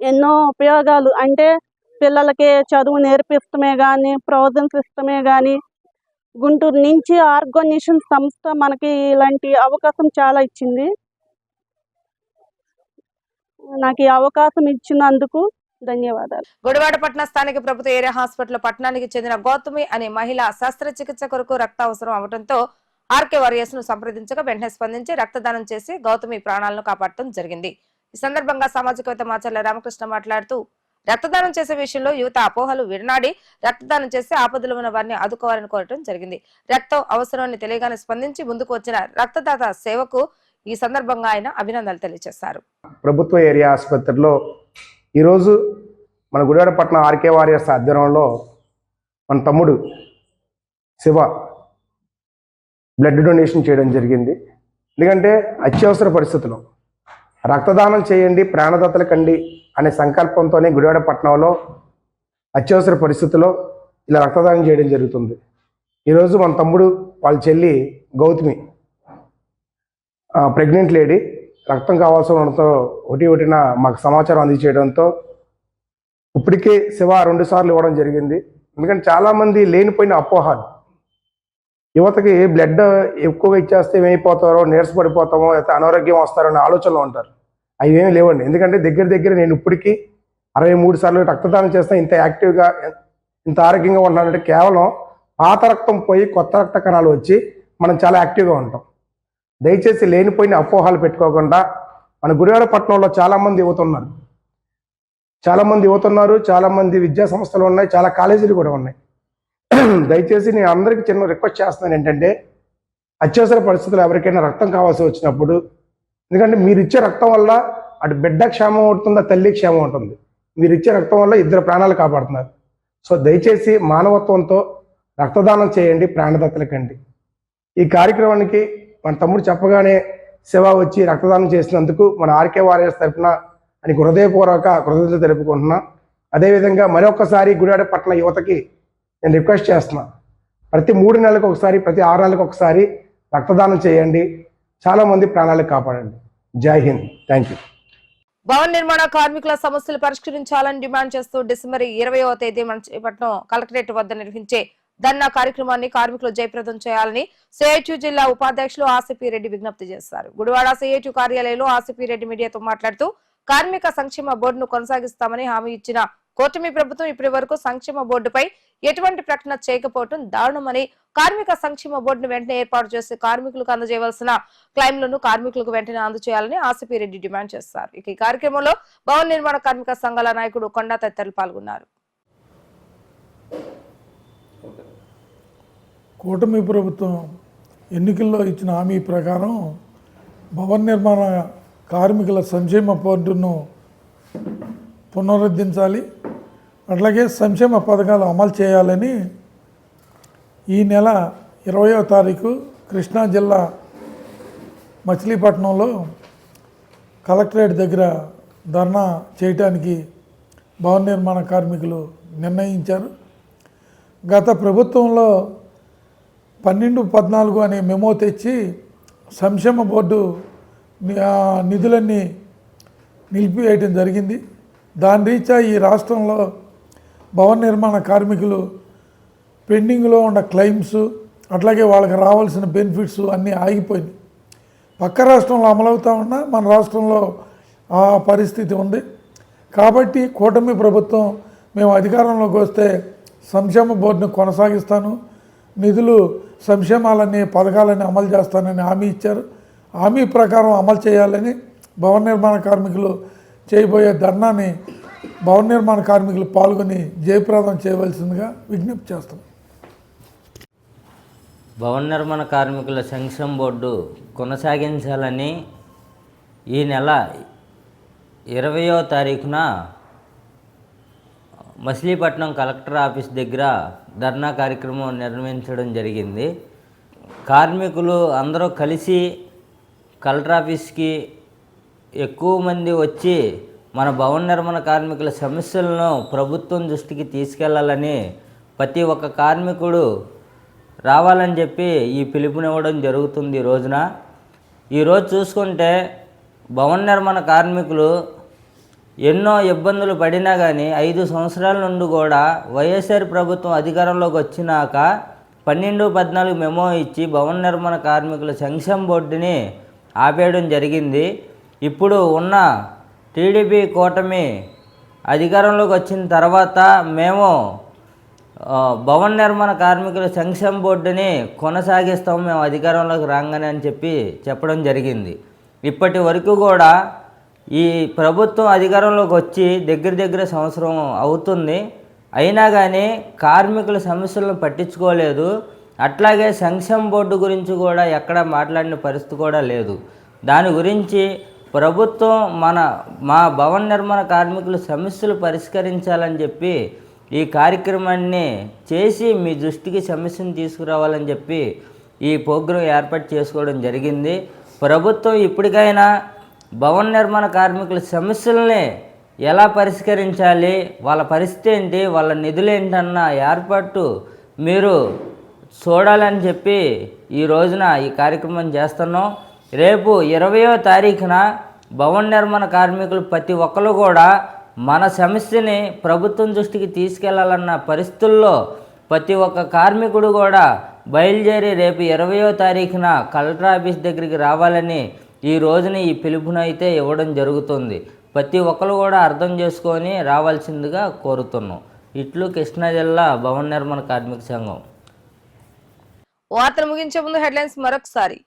ఎన్నో ఉపయోగాలు అంటే పిల్లలకి చదువు నేర్పిస్తమే కానీ ప్రొవిజన్స్ ఇస్తమే కానీ గుంటూరు నుంచి ఆర్గనైజేషన్ సంస్థ మనకి ఇలాంటి అవకాశం చాలా ఇచ్చింది. నాకు ఈ అవకాశం ఇచ్చినందుకు ధన్యవాదాలు. గుడివాడ పట్టణ స్థానిక ప్రభుత్వ ఏరియా హాస్పిటల్ పట్టణానికి చెందిన గౌతమి అనే మహిళ శస్త్రచికిత్స కొరకు రక్త అవసరం అవడంతో ఆర్కే వారియర్స్ ను సంప్రదించగా వెంటనే స్పందించి రక్తదానం చేసి గౌతమి ప్రాణాలను కాపాడటం జరిగింది. ఈ సందర్భంగా సామాజికవేత్త మాచర్ల రామకృష్ణ మాట్లాడుతూ రక్తదానం చేసే విషయంలో యువత అపోహలు విడనాడి రక్తదానం చేసి ఆపదలో ఉన్న వారిని ఆదుకోవాలని కోరటం జరిగింది. రక్తం అవసరాన్ని తెలియగానే స్పందించి ముందుకు వచ్చిన రక్తదాత సేవకు ఈ సందర్భంగా ఆయన అభినందనలు తెలియజేశారు. ప్రభుత్వ ఏరియా ఆసుపత్రిలో ఈరోజు మన గుడివాడ పట్టణ ఆర్కే వారియర్స్ ఆధ్వర్యంలో మన తమ్ముడు శివ బ్లడ్ డొనేషన్ చేయడం జరిగింది. ఎందుకంటే అత్యవసర పరిస్థితుల్లో రక్తదానం చేయండి ప్రాణదాతల కండి అనే సంకల్పంతోనే గుడివాడ పట్టణంలో అత్యవసర పరిస్థితుల్లో ఇలా రక్తదానం చేయడం జరుగుతుంది. ఈరోజు మన తమ్ముడు వాళ్ళ చెల్లి గౌతమి ప్రెగ్నెంట్ లేడీ రక్తం కావాల్సి ఉండడంతో ఒకటిన మాకు సమాచారం అందజేయడంతో ఇప్పటికే శివ 2 సార్లు ఇవ్వడం జరిగింది. ఎందుకంటే చాలామంది లేనిపోయిన అపోహలు యువతకి బ్లడ్ ఎక్కువగా ఇచ్చేస్తే ఏమైపోతారో నీరసపడిపోతామో లేకపోతే అనారోగ్యం వస్తారో అనే ఆలోచనలో ఉంటారు. అవి ఏమీ లేవండి. ఎందుకంటే దగ్గర నేను ఇప్పటికీ 63 సార్లు రక్తదానం చేస్తే ఇంత యాక్టివ్గా ఇంత ఆరోగ్యంగా ఉంటున్నానంటే కేవలం పాత రక్తం పోయి కొత్త రక్త కణాలు వచ్చి మనం చాలా యాక్టివ్గా ఉంటాం. దయచేసి లేనిపోయిన అపోహలు పెట్టుకోకుండా మన గుడివాడ పట్టణంలో చాలామంది యువత ఉన్నారు, చాలామంది విద్యా సంస్థలు ఉన్నాయి, చాలా కాలేజీలు కూడా ఉన్నాయి. దయచేసి నేను అందరికీ చిన్న రిక్వెస్ట్ చేస్తున్నాను ఏంటంటే అత్యవసర పరిస్థితులు ఎవరికైనా రక్తం కావాల్సి వచ్చినప్పుడు, ఎందుకంటే మీరు ఇచ్చే రక్తం వల్ల అటు బిడ్డ క్షేమం అవుతుంది, తల్లి క్షేమం ఉంటుంది. మీరు ఇచ్చే రక్తం వల్ల 2 ప్రాణాలు కాపాడుతున్నారు. సో దయచేసి మానవత్వంతో రక్తదానం చేయండి, ప్రాణదాతలకండి. ఈ కార్యక్రమానికి మన తమ్ముడు చెప్పగానే శివ వచ్చి రక్తదానం చేసినందుకు మన ఆర్కే వారియర్స్ తరఫున అని హృదయపూర్వక కృతజ్ఞతలు తెలుపుకుంటున్నా. అదేవిధంగా మరొకసారి గుడివాడ పట్టణ యువతకి నేను రిక్వెస్ట్ చేస్తున్నా, ప్రతి 3 నెలలకు ఒకసారి, ప్రతి 6 నెలలకు ఒకసారి రక్తదానం చేయండి, చాలామంది ప్రాణాలకు కాపాడండి. జై హింద్. Thank you. భవన నిర్మాణ కార్మికుల సమస్యలు పరిష్కరించాలని డిమాండ్ చేస్తూ డిసెంబర్ 20వ తేదీ మచిలీపట్నం కలెక్టరేట్ వద్ద నిర్వహించే ధర్నా కార్యక్రమాన్ని కార్మికులు జయప్రదం చేయాలని సిఐటియు జిల్లా ఉపాధ్యక్షులు ఆసిపి రెడ్డి విజ్ఞప్తి చేశారు. గుడివాడ సిఐటియు కార్యాలయంలో ఆసిపి రెడ్డి మీడియాతో మాట్లాడుతూ కార్మిక సంక్షేమ బోర్డును కొనసాగిస్తామని హామీ ఇచ్చిన కూటమి ప్రభుత్వం ఇప్పటి వరకు సంక్షేమ బోర్డుపై ఎటువంటి ప్రకటన చేయకపోవడం దారుణమని, కార్మిక సంక్షేమ బోర్డును వెంటనే ఏర్పాటు చేసి కార్మికులకు అందజేయవలసిన క్లైమ్లను కార్మికులకు వెంటనే అందజేయాలని ఆసిపి రెడ్డి డిమాండ్ చేశారు. ఇక ఈ కార్యక్రమంలో భవన నిర్మాణ కార్మిక సంఘాల నాయకుడు కొండా తదితరులు పాల్గొన్నారు. కూటమి ప్రభుత్వం ఎన్నికల్లో ఇచ్చిన హామీ ప్రకారం భవన నిర్మాణ కార్మికుల సంక్షేమ బోర్డును పునరుద్ధరించాలి, అట్లాగే సంక్షేమ పథకాలు అమలు చేయాలని ఈ నెల 20వ తారీఖు కృష్ణా జిల్లా మచిలీపట్నంలో కలెక్టరేట్ దగ్గర ధర్నా చేయటానికి భవన నిర్మాణ కార్మికులు నిర్ణయించారు. గత ప్రభుత్వంలో 12-14 అనే మెమో తెచ్చి సంక్షేమ బోర్డు నిధులన్నీ నిలిపివేయటం జరిగింది. దాని రీత్యా ఈ రాష్ట్రంలో భవన నిర్మాణ కార్మికులు పెండింగ్లో ఉన్న క్లెయిమ్స్, అట్లాగే వాళ్ళకి రావాల్సిన బెనిఫిట్స్ అన్నీ ఆగిపోయినాయి. పక్క రాష్ట్రంలో అమలవుతూ ఉన్నా మన రాష్ట్రంలో ఆ పరిస్థితి ఉంది. కాబట్టి కూటమి ప్రభుత్వం మేము అధికారంలోకి వస్తే సంక్షేమ బోర్డును కొనసాగిస్తాను, నిధులు సంక్షేమాలన్నీ పథకాలన్నీ అమలు చేస్తానని హామీ ఇచ్చారు. హామీ ప్రకారం అమలు చేయాలని భవన నిర్మాణ కార్మికులు చేయబోయే ధర్నాని భవన నిర్మాణ కార్మికులు పాల్గొని జయప్రదం చేయవలసిందిగా విజ్ఞప్తి చేస్తాం. భవన నిర్మాణ కార్మికుల సంక్షేమ బోర్డు కొనసాగించాలని ఈ నెల 20వ తారీఖున మచిలీపట్నం కలెక్టర్ ఆఫీస్ దగ్గర ధర్నా కార్యక్రమం నిర్వహించడం జరిగింది. కార్మికులు అందరూ కలిసి కలెక్టర్ ఆఫీస్కి ఎక్కువ మంది వచ్చి మన భవన నిర్మాణ కార్మికుల సమస్యలను ప్రభుత్వం దృష్టికి తీసుకెళ్లాలని ప్రతి ఒక్క కార్మికుడు రావాలని చెప్పి ఈ పిలుపునివ్వడం జరుగుతుంది. ఈరోజు చూసుకుంటే భవన నిర్మాణ కార్మికులు ఎన్నో ఇబ్బందులు పడినా కానీ 5 సంవత్సరాల నుండి కూడా వైఎస్ఆర్ ప్రభుత్వం అధికారంలోకి వచ్చినాక 12-14 మెమో ఇచ్చి భవన నిర్మాణ కార్మికుల సంక్షేమ బోర్డుని ఆపేయడం జరిగింది. ఇప్పుడు ఉన్న టీడీపీ కూటమి అధికారంలోకి వచ్చిన తర్వాత మేము భవన నిర్మాణ కార్మికుల సంక్షేమ బోర్డుని కొనసాగిస్తాం మేము అధికారంలోకి రాగానే అని చెప్పడం జరిగింది. ఇప్పటి వరకు కూడా ఈ ప్రభుత్వం అధికారంలోకి వచ్చి దగ్గర సంవత్సరం అవుతుంది. అయినా కానీ కార్మికుల సమస్యలను పట్టించుకోలేదు. అట్లాగే సంక్షేమ బోర్డు గురించి కూడా ఎక్కడ మాట్లాడిన పరిస్థితి కూడా లేదు. దాని గురించి ప్రభుత్వం మా భవన నిర్మాణ కార్మికుల సమస్యలు పరిష్కరించాలని చెప్పి ఈ కార్యక్రమాన్ని చేసి మీ దృష్టికి సమస్యను తీసుకురావాలని చెప్పి ఈ ప్రోగ్రాం ఏర్పాటు చేసుకోవడం జరిగింది. ప్రభుత్వం ఇప్పటికైనా భవన నిర్మాణ కార్మికుల సమస్యల్ని ఎలా పరిష్కరించాలి, వాళ్ళ పరిస్థితి ఏంటి, వాళ్ళ నిధులు ఏంటన్న ఏర్పాటు మీరు చూడాలని చెప్పి ఈ రోజున ఈ కార్యక్రమం చేస్తున్నాం. రేపు 20వ తారీఖున భవన నిర్మాణ కార్మికులు ప్రతి ఒక్కరు కూడా మన సమస్యని ప్రభుత్వం దృష్టికి తీసుకెళ్లాలన్న పరిస్థితుల్లో ప్రతి ఒక్క కార్మికుడు కూడా బయలుదేరి రేపు 20వ తారీఖున కలెక్టర్ ఆఫీస్ దగ్గరికి రావాలని ఈ రోజున ఈ పిలుపునైతే ఇవ్వడం జరుగుతుంది. ప్రతి ఒక్కరు కూడా అర్థం చేసుకొని రావాల్సిందిగా కోరుతున్నాం. ఇట్లు కృష్ణా జిల్లా భవన నిర్మాణ కార్మిక సంఘం. వార్తలు ముగించే ముందు హెడ్లైన్స్ మరొకసారి.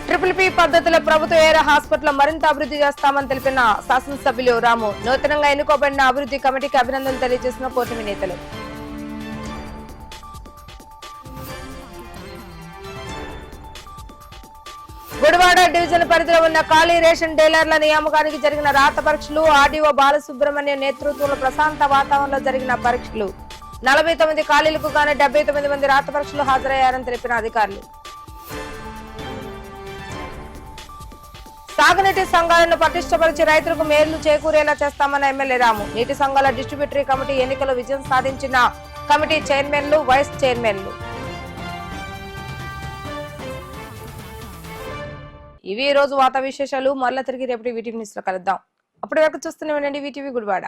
ట్రిపుల్ పి పద్ధతిలో ప్రభుత్వ ఏరియా హాస్పిటల్ మరింత అభివృద్ధి చేస్తామని తెలిపిన శాసనసభ్యులు రాము. నూతనంగా ఎన్నుకోబడిన అభివృద్ధి కమిటీకి అభినందనలు తెలియజేసిన కూటమి నేతలు. గుడివాడ డివిజన్ పరిధిలో ఉన్న ఖాళీ రేషన్ డీలర్ల నియామకానికి జరిగిన రాత పరీక్షలు. ఆర్డీఓ బాలసుబ్రహ్మణ్యం నేతృత్వంలో ప్రశాంత వాతావరణంలో జరిగిన పరీక్షలు. 49 ఖాళీలకు గాను 79 మంది రాత పరీక్షలు హాజరయ్యారని తెలిపిన అధికారులు. సాగునీటి సంఘాలను పటిష్టపరిచి రైతులకు మేలు చేకూరేలా చేస్తామన్న ఎమ్మెల్యే రాము. నీటి సంఘాల డిస్ట్రిబ్యూటరీ కమిటీ ఎన్నికల్లో విజయం సాధించిన కమిటీ చైర్మన్లు, వైస్ చైర్మన్లు. ఇవి ఈ రోజు వార్తా విశేషాలు. మరలా తిరిగి రేపటి వీటీవీ న్యూస్ లో కలుద్దాం. అప్పటి వరకు చూస్తూనే ఉండండి వీటీవీ గుడివాడ.